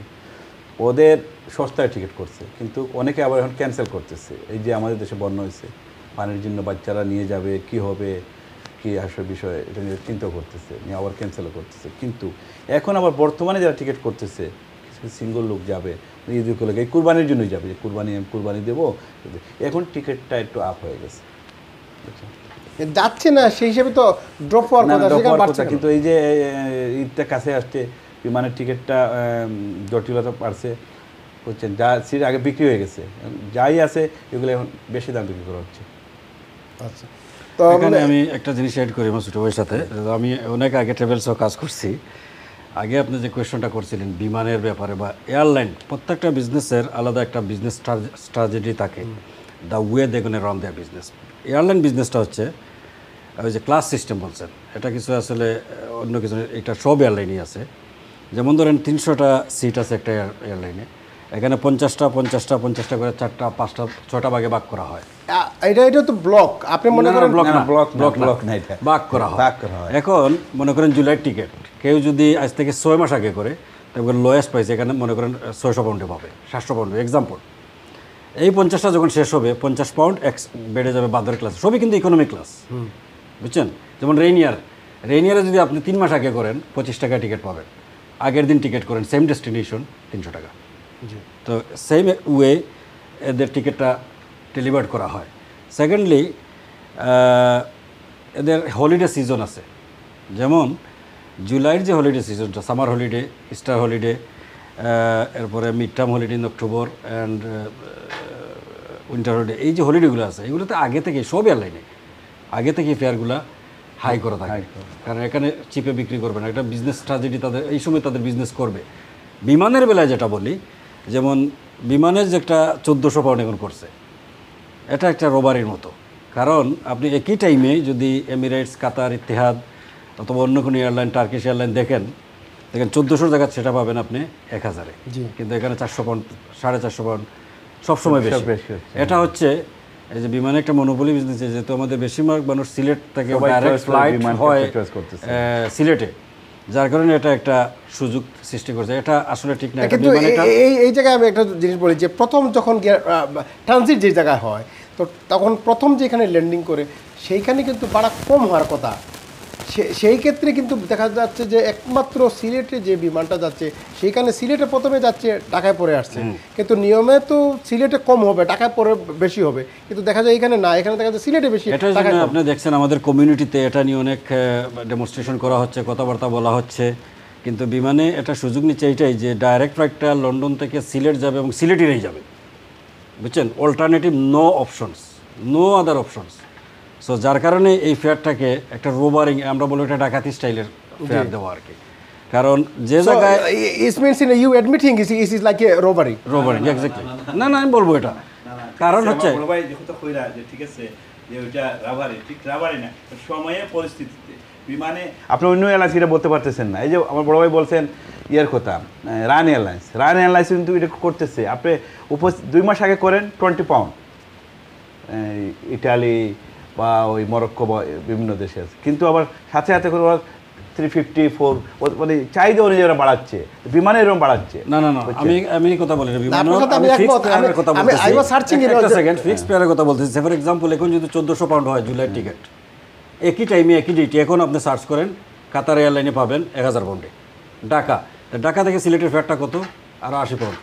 ওদের সস্তায় টিকিট করছে, কিন্তু অনেকে আবার এখন ক্যান্সেল করতেছে। এই যে আমাদের দেশে বন্যা হয়েছে, পানির জন্য বাচ্চারা নিয়ে যাবে, কি হবে কি আসবে বিষয়ে এটা নিয়ে চিন্তা করতেছে, নিয়ে আবার ক্যান্সেলও করতেছে। কিন্তু এখন আবার বর্তমানে যারা টিকিট করতেছে, কিছু সিঙ্গল লোক যাবে ঈদ উপলক্ষে, এই কুরবানির জন্যই যাবে, যে কুরবানি দেবো, এখন টিকিটটা একটু আপ হয়ে গেছে, যাচ্ছে না সেই হিসেবে তো ড্রপ হওয়ার কথা, কিন্তু এই যে ঈদটা কাছে আসছে, বিমানের টিকিটটা জটিলতা বাড়ছে, হচ্ছে যা সিট আগে বিক্রি হয়ে গেছে, যাই আছে এগুলো এখন বেশি দাম বিক্রি করা হচ্ছে। আচ্ছা, তো এখানে আমি একটা জিনিস অ্যাড করি আমার ছোটো ভাইয়ের সাথে। আমি অনেক আগে ট্রাভেলসও কাজ করছি। আগে আপনি যে কোয়েশ্চনটা করছিলেন বিমানের ব্যাপারে বা এয়ারলাইন, প্রত্যেকটা বিজনেসের আলাদা একটা বিজনেস স্ট্র্যাটেজি থাকে, the way they gonna run their business. Airline বিজনেসটা হচ্ছে ওই যে ক্লাস সিস্টেম বলছেন, এটা কিছু আসলে অন্য কিছু, এটা সব এয়ারলাইনই আছে। যেমন ধরেন 300টা সিট আছে একটা এয়ারলাইনে, এখানে 50টা করে 4টা 5টা 6টা ভাগে ভাগ করা হয়। এটা তো ব্লক, আপনি মনে করেন ব্লক না, এটা ভাগ করা হয়। এখন মনে করেন জুলাইয়ের টিকিট কেউ যদি আজ থেকে 6 মাস আগে করে, তবে লোয়েস্ট প্রাইস এখানে মনে করেন 600 পাউন্ডে পাবে, 700 পাউন্ডে এক্সাম্পল। এই 50টা যখন শেষ হবে 50 পাউন্ড বেড়ে যাবে বাদের ক্লাস, সবই কিন্তু ইকোনমি ক্লাস, বুঝছেন? যেমন রেইনিয়ারে যদি আপনি 3 মাস আগে করেন 25 টাকা টিকিট পাবেন, আগের দিন টিকিট করেন সেম ডেস্টিনেশন 300 টাকা। তো সেম ওয়ে এদের টিকিটটা ডেলিভার করা হয়। সেকেন্ডলি এদের হলিডে সিজন আছে, যেমন জুলাইয়ের যে হলিডে সিজনটা, সামার হলিডে, ইস্টার হলিডে, এরপরে mid term holiday in October and winter holiday, এই যে হলিডেগুলো আছে এগুলোতে আগে থেকে সব এয়ারলাইনে আগে থেকে ফেয়ারগুলো হাই করা থাকে, কারণ এখানে চিপে বিক্রি করবে না, এটা বিজনেস ট্র্যাজেডি, তাদের এই সময় তাদের বিজনেস করবে। বিমানের বেলায় যেটা বলি, যেমন বিমানের যে একটা 1400 পাউন্ড এখন করছে, এটা একটা রোবারির মতো। কারণ আপনি একই টাইমে যদি এমিরেটস, কাতার, ইতিহাদ অথবা অন্য কোনো এয়ারলাইন, টার্কিশ এয়ারলাইন দেখেন 1400 জায়গা সেটা পাবেন আপনি 1000-এ, কিন্তু এখানে 400 পাউন্ড, 450 পাউন্ড সবসময় বেশি। এটা হচ্ছে এই যে বিমানে একটা মনোপলি বিজনেস, যেহেতু আমাদের বেশিরভাগ মানুষ সিলেট থেকে ডাইরেক্ট ফ্লাইট হয় সিলেটে, যার কারণে এটা একটা সুযোগ সৃষ্টি করছে। এটা আসলে ঠিক না। কিন্তু এই জায়গায় আমি একটা জিনিস বলি যে প্রথম যখন ট্রানজিট যে জায়গায় হয়, তো তখন প্রথম যেখানে ল্যান্ডিং করে সেইখানে কিন্তু ভাড়া কম হওয়ার কথা। সেই ক্ষেত্রে কিন্তু দেখা যাচ্ছে যে একমাত্র সিলেটে যে বিমানটা যাচ্ছে, সেইখানে সিলেটে প্রথমে যাচ্ছে, ঢাকায় পরে আসছে, কিন্তু নিয়মে তো সিলেটে কম হবে, ঢাকায় পরে বেশি হবে, কিন্তু দেখা যায় এখানে না, এখানে দেখা যায় সিলেটে বেশি। এটার জন্য আপনি দেখছেন আমাদের কমিউনিটিতে এটা নিয়ে অনেক ডেমনস্ট্রেশন করা হচ্ছে, কথাবার্তা বলা হচ্ছে, কিন্তু বিমানে এটা সুযোগ নিচ্ছে এইটাই যে ডাইরেক্ট ফ্লাইটটা লন্ডন থেকে সিলেট যাবে এবং সিলেটেরই যাবে, বুঝছেন? Alternative no options, no other options. So যার কারণে এই ফেয়ারটাকে একটা রোবারিং, আমরা বলি এটা ডাকাতি স্টাইলের ফেয়ার দেওয়া আর কি। কারণ যে জায়গায় it means in you admitting it is like a robbery. Robbing exactly. না আমি বলবো এটা কারণ হচ্ছে ভাই যখন তো কইরা যে ঠিক আছে যে ওইটা রাবারি, ঠিক রাবারি না, সময়ে পরিস্থিতিতে বিমানে আপনি অন্য এয়ারলাইন্স এটা বলতে পারতেছেন না। এই যে আমার বড় ভাই বলছেন ইয়ের কথা, রান এয়ারলাইন্স কিন্তু এটা করতেছে। আপনি 2 মাস আগে করেন 20 পাউন্ড, ইটালি বা ওই মরক্কো বা বিভিন্ন দেশে আছে, কিন্তু আবার সাথে সাথে করে 354 মানে চাহিদা অনুযায়ী ওরা বাড়াচ্ছে, বিমানে এরকম বাড়াচ্ছে। না আমি কথা বলি না, বিমানের কথা বলতেছি। ফর এক্সাম্পল এখন যদি 1400 পাউন্ড হয় জুলাই টিকিট, একই টাইমে একই ডেটে, এখন আপনি সার্চ করেন কাতার এয়ারলাইনে পাবেন 1000 পাউন্ডে। ঢাকা থেকে সিলেটের ফেয়ারটা কত? আরও 80 পাউন্ড,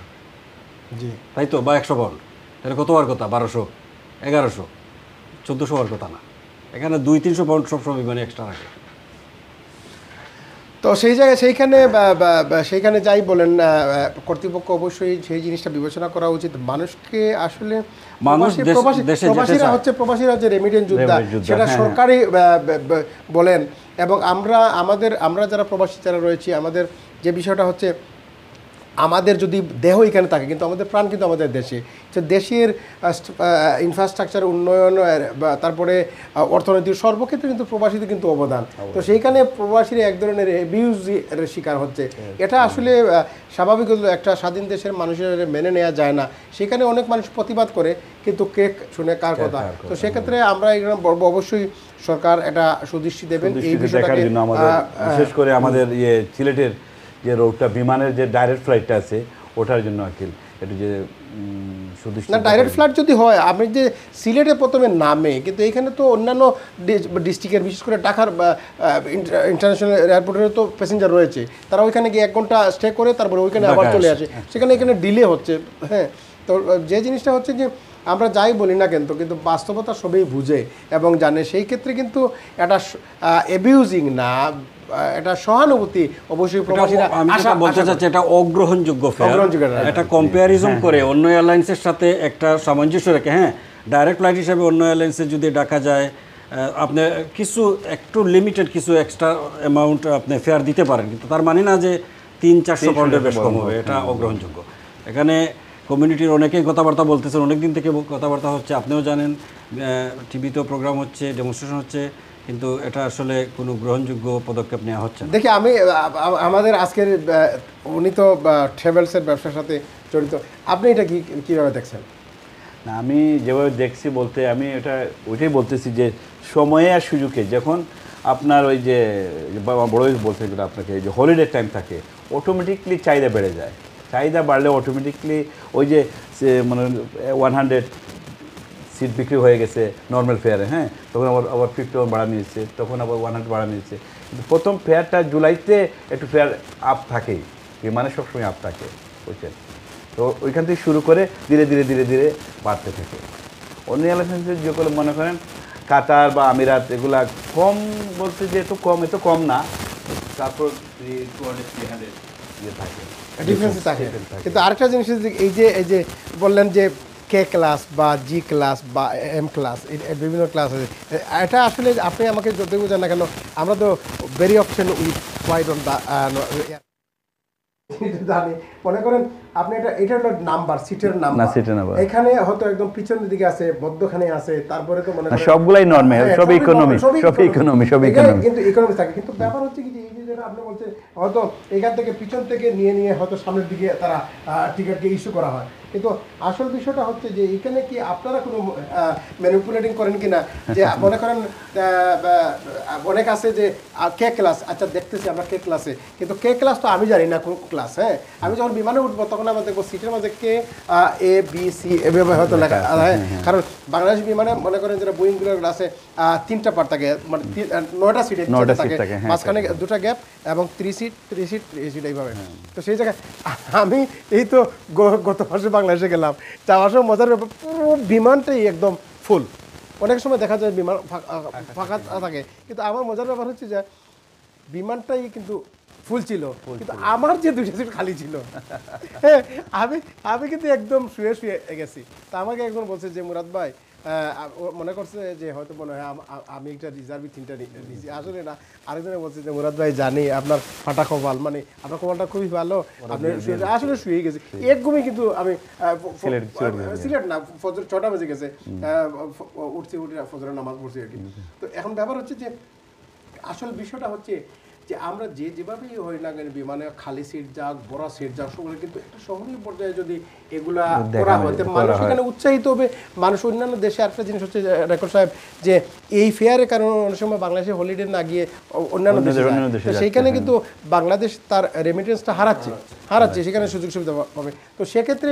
তাই তো, বা 100 পাউন্ড, তাহলে কত হওয়ার কথা? 1200, 1100, 1400 হওয়ার কথা না। এখানে 200-300 পাউন্ড সবসময় বিমানে এক্সট্রা রাখে। তো সেই জায়গায় সেইখানে যাই বলেন, কর্তৃপক্ষ অবশ্যই সেই জিনিসটা বিবেচনা করা উচিত। মানুষকে আসলে প্রবাসীরা হচ্ছে রেমিটেন্স যোদ্ধা, সেটা সরকারি বলেন, এবং আমরা যারা প্রবাসী যারা রয়েছি, আমাদের যে বিষয়টা হচ্ছে আমাদের যদি দেহ এখানে থাকে, কিন্তু আমাদের প্রাণ কিন্তু আমাদের দেশে। তো দেশের ইনফ্রাস্ট্রাকচার উন্নয়ন, তারপরে অর্থনৈতিক সর্বক্ষেত্রে কিন্তু প্রবাসীদের কিন্তু অবদান। তো সেইখানে প্রবাসীরা এক ধরনের অ্যাবিউজের শিকার হচ্ছে। এটা আসলে স্বাভাবিক একটা স্বাধীন দেশের মানুষের মেনে নেওয়া যায় না। সেখানে অনেক মানুষ প্রতিবাদ করে, কিন্তু কে শুনে কার কথা? তো সেক্ষেত্রে আমরা এখানে অবশ্যই সরকার এটা সুদৃষ্টি দেবেন এই বিষয়টাকে। বিশেষ করে আমাদের সিলেটের যে রোডটা, বিমানের যে ডাইরেক্ট ফ্লাইটটা আছে, ওটার জন্য আকিল একটু যে না, ডাইরেক্ট ফ্লাইট যদি হয়, আপনি যে সিলেটে প্রথমে নামে, কিন্তু এখানে তো অন্যান্য ডিস্ট্রিক্টের, বিশেষ করে ঢাকার ইন্টারন্যাশনাল এয়ারপোর্টের তো প্যাসেঞ্জার রয়েছে, তারা ওইখানে গিয়ে 1 ঘন্টা স্টে করে তারপরে ওইখানে আবার চলে আসে, সেখানে এখানে ডিলে হচ্ছে। হ্যাঁ, তো যে জিনিসটা হচ্ছে যে আমরা যাই বলি না কিন্তু বাস্তবতা সবই বুঝে এবং জানে। সেই ক্ষেত্রে কিন্তু এটা অ্যাবিউজিং না, এটা সহানুভূতি অবশ্যই প্রবাসীরা বলতে চাচ্ছি, এটা অগ্রহণযোগ্য ফেয়ার, এটা কম্পারিজন করে অন্য এয়ারলাইন্সের সাথে একটা সামঞ্জস্য রেখে। হ্যাঁ, ডাইরেক্ট ফ্লাইট হিসাবে অন্য এয়ারলাইন্সে যদি ডাকা যায়, আপনি একটু লিমিটেড কিছু এক্সট্রা অ্যামাউন্ট আপনি ফেয়ার দিতে পারেন, কিন্তু তার মানে না যে 300-400 পাউন্ডের বেশ কম হবে। এটা অগ্রহণযোগ্য। এখানে কমিউনিটির অনেকেই কথাবার্তা বলতেছেন, অনেক দিন থেকে কথাবার্তা হচ্ছে, আপনিও জানেন, টিভিতেও প্রোগ্রাম হচ্ছে, ডেমনস্ট্রেশন হচ্ছে, কিন্তু এটা আসলে কোনো গ্রহণযোগ্য পদক্ষেপ নেওয়া হচ্ছে না। দেখি আমাদের আজকের উনি তো ট্রাভেলসের ব্যবসার সাথে জড়িত, আপনি এটা কীভাবে দেখছেন? না, আমি যেভাবে দেখছি বলতে আমি ওইটাই বলতেছি যে সময়ে আর সুযোগে, যখন আপনার ওই যে বড় বলতে গেলে আপনাকে যে হলিডে টাইম থাকে, অটোমেটিকলি চাহিদা বেড়ে যায়। চাহিদা বাড়লে অটোমেটিকলি ওই যে মানে 100 সিট বিক্রি হয়ে গেছে নর্মাল ফেয়ারে, হ্যাঁ, তখন আবার 50 বাড়া নিয়েছে, তখন আবার 100 বাড়া নিয়েছে। কিন্তু প্রথম ফেয়ারটা জুলাইতে একটু ফেয়ার আপ থাকেই, বিমানে সবসময় আপ থাকে, বুঝছেন? তো ওইখান থেকে শুরু করে ধীরে ধীরে ধীরে ধীরে বাড়তে থাকে। অন্য এয়ারলাইন্সের যেগুলো মনে করেন কাতার বা আমিরাত, এগুলা কম বলতে যে এত কম না, তারপর 200-300 ডিফারেন্স থাকে। কিন্তু আরেকটা জিনিস এই যে বললেন যে কে ক্লাস বা জি ক্লাস বা এম ক্লাস, বিভিন্ন ক্লাস আছে। এটা আসলে আপনি আমাকে যদি বোঝান না কেন, আমরা তো very option with white on the জানি। মনে করেন আপনি এটা হলো নাম্বার, সিটের নাম্বার, এখানে হয়তো একদম পিছনের দিকে আছে, মধ্যখানে আছে, তারপরে তো মনে করেন সবগুলাই নরমাল, সব ইকোনমি, কিন্তু ইকোনমি থাকে। কিন্তু ব্যাপার হচ্ছে কি যে এই যে যেটা আপনি বলছেন, হয়তো এখান থেকে পিছন থেকে নিয়ে হয়তো সামনের দিকে তারা টিকিটকে ইস্যু করা হয়। কিন্তু আসল বিষয়টা হচ্ছে যে এখানে কি আপনারা কোনো ম্যানিপুলেটিং করেন কিনা, যে মনে করেন অনেক আছে যে কে ক্লাস, আচ্ছা দেখতেছি আমরা কে ক্লাসে, কিন্তু কে ক্লাস তো আমি জানি না কোন ক্লাস। হ্যাঁ, আমি যখন বিমানে উঠবো তখন আমরা দেখবো সিটের মাঝে কে এ বি সি এভাবে হয়তো লেখা। হ্যাঁ, কারণ বাংলাদেশ বিমানে মনে করেন যেটা বোয়িংগুলোর আছে 3টা পার্ট থাকে, মানে 9টা সিটে থাকে, মাঝখানে 2টা গ্যাপ এবং 3 সিট এইভাবে। তো সেই জায়গায় আমি এই তো গত মাসে বাংলাদেশে গেলাম, যাওয়ার সময় মজার ব্যাপার, পুরো বিমানটাই একদম ফুল। অনেক সময় দেখা যায় বিমান ফাঁকা থাকে, কিন্তু আমার মজার ব্যাপার হচ্ছে যে বিমানটাই কিন্তু ফুল ছিল, কিন্তু আমার যে 2টা সিট খালি ছিল। হ্যাঁ, আমি কিন্তু একদম শুয়ে গেছি। তা আমাকে একজন বলছে যে মুরাদ ভাই, মনে করছে যে হয়তো মনে হয় আমি একটা রিজার্ভি 3টা নিয়েছি, আসলে না। আরেকজনে বলছে যে মুরাদ ভাই জানি আপনার ফাটা কপাল, মানে আপনার কপালটা খুবই ভালো, আপনি আসলে শুয়ে গেছি এক ঘুমে। কিন্তু আমি সিলেট না, ফজর 6টা বেজে গেছে, উঠে ফজরের নামাজ পড়ছি আর কি। তো এখন ব্যাপার হচ্ছে যে আসল বিষয়টা হচ্ছে যে আমরা যেভাবেই হই না কেন, বিমানে খালি সিট যাক, বড় সিট যাক, সবগুলো কিন্তু একটা শহরীয় পর্যায়ে যদি এগুলা করা হয়, মানুষ এখানে উৎসাহিত হবে। মানুষ অন্যান্য দেশে আরেকটা জিনিস হচ্ছে রেকর্ড সাহেব, যে এই ফেয়ারের কারণে অনেক সময় বাংলাদেশে হলিডে না গিয়ে অন্যান্য দেশে, সেইখানে কিন্তু বাংলাদেশ তার রেমিটেন্সটা হারাচ্ছে, সেখানে সুযোগ সুবিধা পাবে। তো সেক্ষেত্রে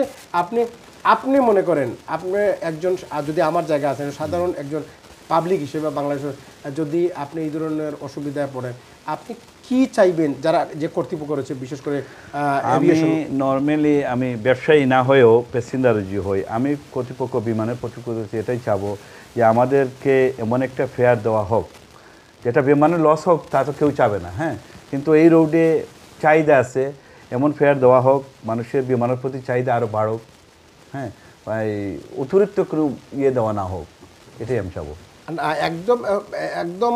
আপনি মনে করেন, আপনি একজন, যদি আমার জায়গা আছে সাধারণ একজন পাবলিক হিসেবে বাংলাদেশের, যদি আপনি এই ধরনের অসুবিধায় পড়েন, আপনি কি চাইবেন যারা যে কর্তৃপক্ষ রয়েছে, বিশেষ করে আমি নর্মালি আমি ব্যবসায়ী না হয়েও প্যাসেঞ্জার হই, আমি কর্তৃপক্ষ, বিমানের কর্তৃপক্ষ এটাই চাবো যে আমাদেরকে এমন একটা ফেয়ার দেওয়া হোক যেটা বিমানের লস হোক, তা তো কেউ চাবে না। হ্যাঁ, কিন্তু এই রোডে চাহিদা আছে, এমন ফেয়ার দেওয়া হোক, মানুষের বিমানের প্রতি চাহিদা আরও বাড়ুক। হ্যাঁ, অতিরিক্ত কোনো দেওয়া না হোক, এটাই আমি চাবো। একদম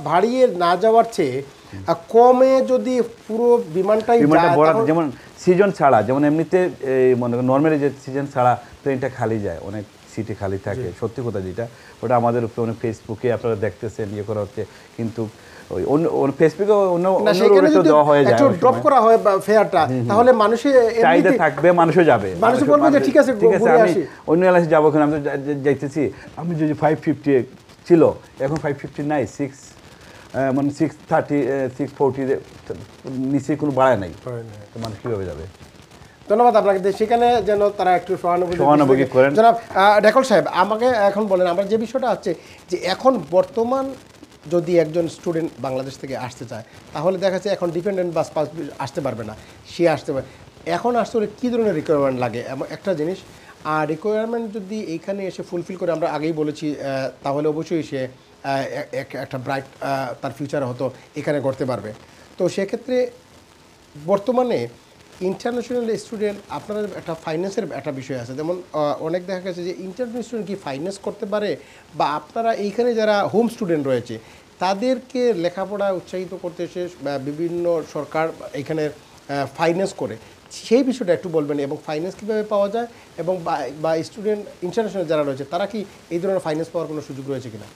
বাড়িয়ে না যাওয়ার চেয়ে কমে যদি পুরো বিমানটাই যেমন সিজন ছাড়া, যেমন এমনিতে মনে করেন নর্মালি যে সিজন ছাড়া ট্রেনটা খালি যায়, অনেক সিটে খালি থাকে, সত্যি কথা যেটা, ওটা আমাদের উপরে অনেক ফেসবুকে আপনারা দেখতেছেন করা হচ্ছে, কিন্তু ফেসবুকে দেওয়া হয়ে যায়, ড্রপ করা হয় ফেয়ারটা, তাহলে মানুষের চাহিদা থাকবে, মানুষও যাবে, মানুষ বলবে যে ঠিক আছে আমি অন্য এলাকায় যাবো, আমি তো যাইতেছি, আমি যদি 550 ছিল, এখন 550 নাই, 630 640 নিচে কোনো বাড়ায় নাই, মানুষ কীভাবে যাবে? ধন্যবাদ আপনাকে। সেখানে যেন তারা একটু সহানুভূতি করেন। জনাব রেকল সাহেব, আমাকে এখন বলেন, আমরা যে বিষয়টা আছে যে এখন বর্তমান যদি একজন স্টুডেন্ট বাংলাদেশ থেকে আসতে চায়, তাহলে দেখা যাচ্ছে এখন ডিপেন্ডেন্ট বাস আসতে পারবে না, সে আসতে পারে। এখন আসলে কী ধরনের রিকোয়ারমেন্ট লাগে এমন একটা জিনিস, আর রিকোয়ারমেন্ট যদি এইখানে এসে ফুলফিল করে, আমরা আগেই বলেছি, তাহলে অবশ্যই সে একটা ব্রাইট তার ফিউচার হতো এখানে করতে পারবে। তো সেক্ষেত্রে বর্তমানে ইন্টারন্যাশনাল স্টুডেন্ট, আপনারা একটা ফাইন্যান্সের একটা বিষয় আছে, যেমন অনেক দেখা গেছে যে ইন্টারন্যাশনাল স্টুডেন্ট কি ফাইন্যান্স করতে পারে, বা আপনারা এইখানে যারা হোম স্টুডেন্ট রয়েছে তাদেরকে লেখাপড়া উৎসাহিত করতে এসে বিভিন্ন সরকার এখানে ফাইন্যান্স করে, সেই বিষয়টা একটু বলবেন, এবং ফাইন্যান্স কীভাবে পাওয়া যায়, এবং বা স্টুডেন্ট ইন্টারন্যাশনাল যারা রয়েছে তারা কি এই ধরনের ফাইন্যান্স পাওয়ার কোনো সুযোগ রয়েছে কিনা?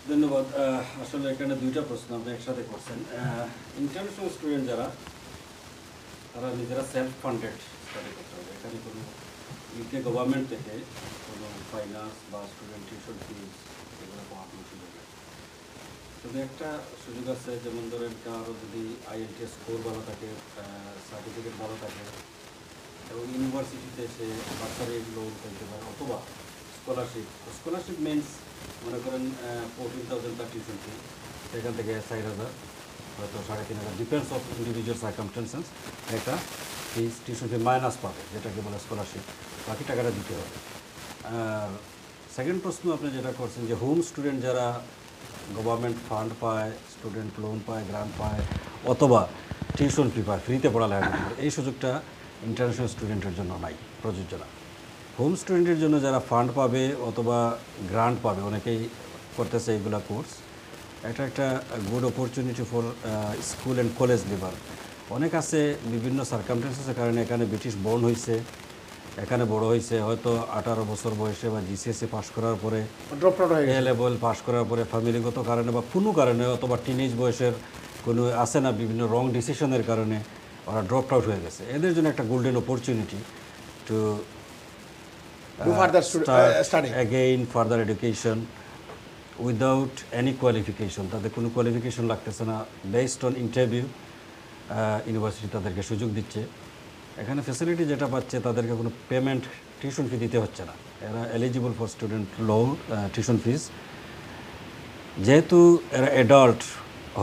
ধন্যবাদ। আসলে এখানে 2টা প্রশ্ন আপনি একসাথে করছেন। ইন্টারন্যাশনাল স্টুডেন্ট যারা, তারা নিজেরা সেলফ ফান্ডেড স্টাডি করতে হবে, এখানে কোনো ইউকে গভর্নমেন্ট থেকে কোনো ফাইন্যান্স বা স্টুডেন্ট টিউশন ফিজ এগুলো পাওয়ার কোনো সুযোগ নেই। তবে একটা সুযোগ আছে, যেমন ধরেন কারো যদি IELTS স্কোর ভালো থাকে, সার্টিফিকেট ভালো থাকে, এবং ইউনিভার্সিটিতে সে বাচ্চারা এগুলো পেতে পারে, অথবা স্কলারশিপ মিনস মনে করেন 14,000 তার টিউশন ফি, সেখান থেকে 4,000 হয়তো 3,500, ডিপেন্ডস অফ ইন্ডিভিজুয়াল সার্কামস্টেন্সেস, একটা ফিস টিউশন ফি মাইনাস পাবে, যেটাকে বলে স্কলারশিপ, বাকি টাকাটা দিতে হবে। আর সেকেন্ড প্রশ্ন আপনি যেটা করছেন যে হোম স্টুডেন্ট যারা গভর্নমেন্ট ফান্ড পায়, স্টুডেন্ট লোন পায়, গ্রান্ট পায়, অথবা টিউশন ফি পায়, ফ্রিতে পড়ালেখা করতে পারে, এই সুযোগটা ইন্টারন্যাশনাল স্টুডেন্টের জন্য নাই, প্রযোজ্য না। হোম স্টুডেন্টের জন্য যারা ফান্ড পাবে অথবা গ্রান্ট পাবে, অনেকেই করতেছে এইগুলা কোর্স, এটা একটা good opportunity for school and college liver. অনেক আছে বিভিন্ন সার্কামস্টেন্সেসের কারণে এখানে ব্রিটিশ বর্ন হয়েছে, এখানে বড় হয়েছে, হয়তো 18 বছর বয়সে বা জিসিএসসি পাস করার পরে, ড্রপ আউট হয়ে এ লেভেল পাস করার পরে ফ্যামিলিগত কারণে বা কোনো কারণে অথবা টিনেজ বয়সের কোনো আছে না বিভিন্ন রং ডিসিশনের কারণে ওরা ড্রপ আউট হয়ে গেছে। এদের জন্য একটা golden opportunity to do further study. again further education without any qualification, তাদের কোনো কোয়ালিফিকেশন লাগতেছে না, বেসড অন ইন্টারভিউ ইউনিভার্সিটি তাদেরকে সুযোগ দিচ্ছে। এখানে ফ্যাসিলিটি যেটা পাচ্ছে তাদেরকে কোনো পেমেন্ট টিউশন ফি দিতে হচ্ছে না, এরা eligible for student loan tuition fees. যেহেতু এরা অ্যাডাল্ট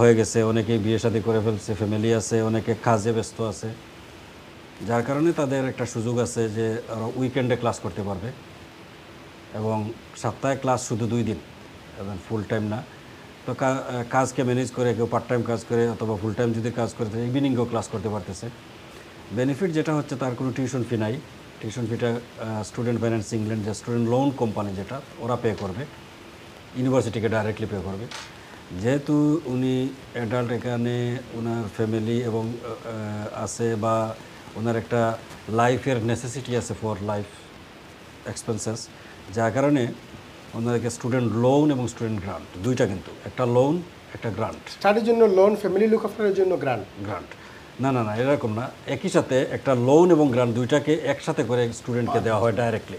হয়ে গেছে, অনেকেই বিয়ে শাদী করে ফেলছে, ফ্যামিলি আছে, অনেকে কাজে ব্যস্ত আছে, যার কারণে তাদের একটা সুযোগ আছে যে ওরা উইকেন্ডে ক্লাস করতে পারবে এবং সপ্তাহে ক্লাস শুধু 2 দিন এবং ফুল টাইম না। তো কাজকে ম্যানেজ করে কেউ পার্ট টাইম কাজ করে অথবা ফুল টাইম যদি কাজ করে তাহলে ইভিনিংয়েও ক্লাস করতে পারতেছে। বেনিফিট যেটা হচ্ছে তার কোনো টিউশন ফি নাই, টিউশন ফিটা স্টুডেন্ট ফাইন্যান্স ইংল্যান্ড যে স্টুডেন্ট লোন কোম্পানি যেটা ওরা পে করবে, ইউনিভার্সিটিকে ডাইরেক্টলি পে করবে। যেহেতু উনি অ্যাডাল্ট, এখানে ওনার ফ্যামিলি এবং আছে বা ওনার একটা লাইফের নেসেসিটি আছে ফর লাইফ এক্সপেন্সেস, যার কারণে ওনাদেরকে স্টুডেন্ট লোন এবং স্টুডেন্ট গ্রান্ট দুইটা, কিন্তু একটা লোন একটা গ্রান্ট। স্টাডির জন্য লোন, ফ্যামিলি লুক আফটারের জন্য গ্রান্ট। না এরকম না, একই সাথে একটা লোন এবং গ্রান্ট দুইটাকে একসাথে করে স্টুডেন্টকে দেওয়া হয় ডাইরেক্টলি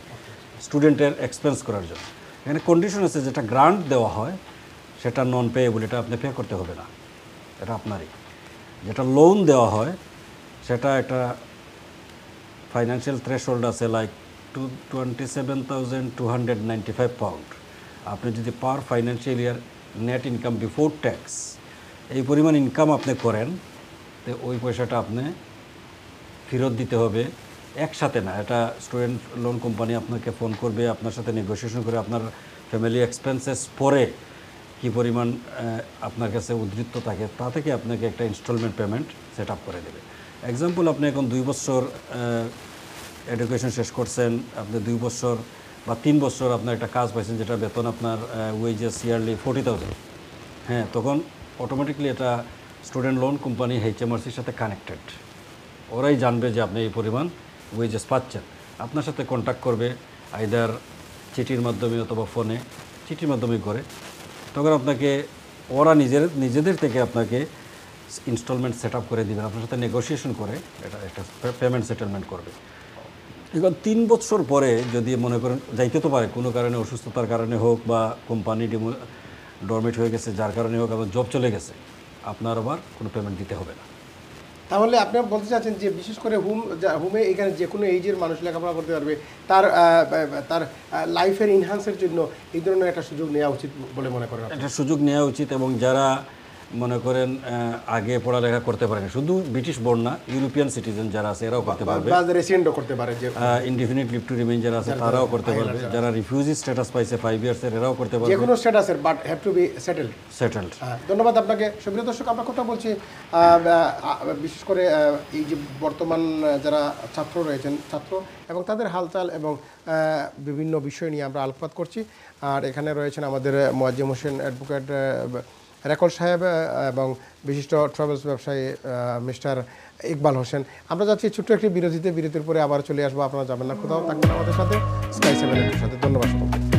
স্টুডেন্টের এক্সপেন্স করার জন্য। এখানে কন্ডিশন আছে, যেটা গ্রান্ট দেওয়া হয় সেটা নন পেয়েবল, এটা আপনি পে করতে হবে না, এটা আপনারই। যেটা লোন দেওয়া হয় সেটা একটা ফাইন্যান্সিয়াল থ্রেশহোল্ড আছে, লাইক 27,295 পাউন্ড। আপনি যদি per financial year net income before tax এই পরিমাণ ইনকাম আপনি করেন, তো ওই পয়সাটা আপনি ফেরত দিতে হবে একসাথে না। এটা স্টুডেন্ট লোন কোম্পানি আপনাকে ফোন করবে, আপনার সাথে নেগোসিয়েশন করে আপনার ফ্যামিলি এক্সপেন্সেস পরে কী পরিমাণ আপনার কাছে উদ্ধৃত থাকে তা থেকে আপনাকে একটা ইনস্টলমেন্ট পেমেন্ট সেট আপ করে দেবে। এক্সাম্পল, আপনি এখন 2 বছর এডুকেশন শেষ করছেন, আপনি 2 বছর বা 3 বছর আপনার একটা কাজ পাইছেন যেটা বেতন আপনার ওয়েজেস ইয়ারলি 40,000, হ্যাঁ, তখন অটোমেটিকলি এটা স্টুডেন্ট লোন কোম্পানি HMRCর সাথে কানেক্টেড, ওরাই জানবে যে আপনি এই পরিমাণ ওয়েজেস পাচ্ছেন, আপনার সাথে কন্ট্যাক্ট করবে আইদার চিঠির মাধ্যমে অথবা ফোনে, চিঠির মাধ্যমে করে, তখন আপনাকে ওরা নিজেদের থেকে আপনাকে ইনস্টলমেন্ট সেট আপ করে দেবেন, আপনার সাথে নেগোসিয়েশন করে এটা একটা পেমেন্ট সেটেলমেন্ট করবে। এখন 3 বছর পরে যদি মনে করেন যাইতে তো পারে, কোনো কারণে অসুস্থতার কারণে হোক বা কোম্পানি ডরমেট হয়ে গেছে যার কারণে হোক, আপনার জব চলে গেছে, আপনার আবার কোনো পেমেন্ট দিতে হবে না। তাহলে আপনি বলতে চাচ্ছেন যে বিশেষ করে হোমে এখানে যে কোনো এইজের মানুষ লেখাপড়া করতে পারবে, তার লাইফের ইনহ্যান্সের জন্য এই ধরনের একটা সুযোগ নেওয়া উচিত বলে মনে করেন? একটা সুযোগ নেওয়া উচিত, এবং যারা মনে করেন আগে পড়ালেখা করতে পারেন, শুধু ব্রিটিশ বর্ণ না, ইউরোপিয়ান সিটিজেন যারা আছে এরাও করতে পারবে, রেসিডেন্টও করতে পারে, যে ইনডিফিনিট লিভ টু রিমেইন যারা আছে তারাও করতে পারবে, যারা রিফিউজি স্ট্যাটাস পাইছে 5 ইয়ার্সের এরাও করতে পারবে, যে কোনো স্ট্যাটাসের, but have to be settled. ধন্যবাদ আপনাকে। সুপ্রিয় দর্শক, আমরা কথা বলছি বিশেষ করে এই যে বর্তমান যারা ছাত্র রয়েছেন, ছাত্র এবং তাদের হালচাল এবং বিভিন্ন বিষয় নিয়ে আমরা আলোকপাত করছি। আর এখানে রয়েছেন আমাদের মোয়াজ্জেম হোসেন অ্যাডভোকেট রেকল সাহেব এবং বিশিষ্ট ট্রাভেলস ব্যবসায়ী মিস্টার ইকবাল হোসেন। আমরা যাচ্ছি ছোট্ট একটি বিরতির পরে আবার চলে আসবো, আপনারা যাবেন না কোথাও, থাকবেন আমাদের সাথে স্কাই 7 এর সাথে। ধন্যবাদ সকলকে।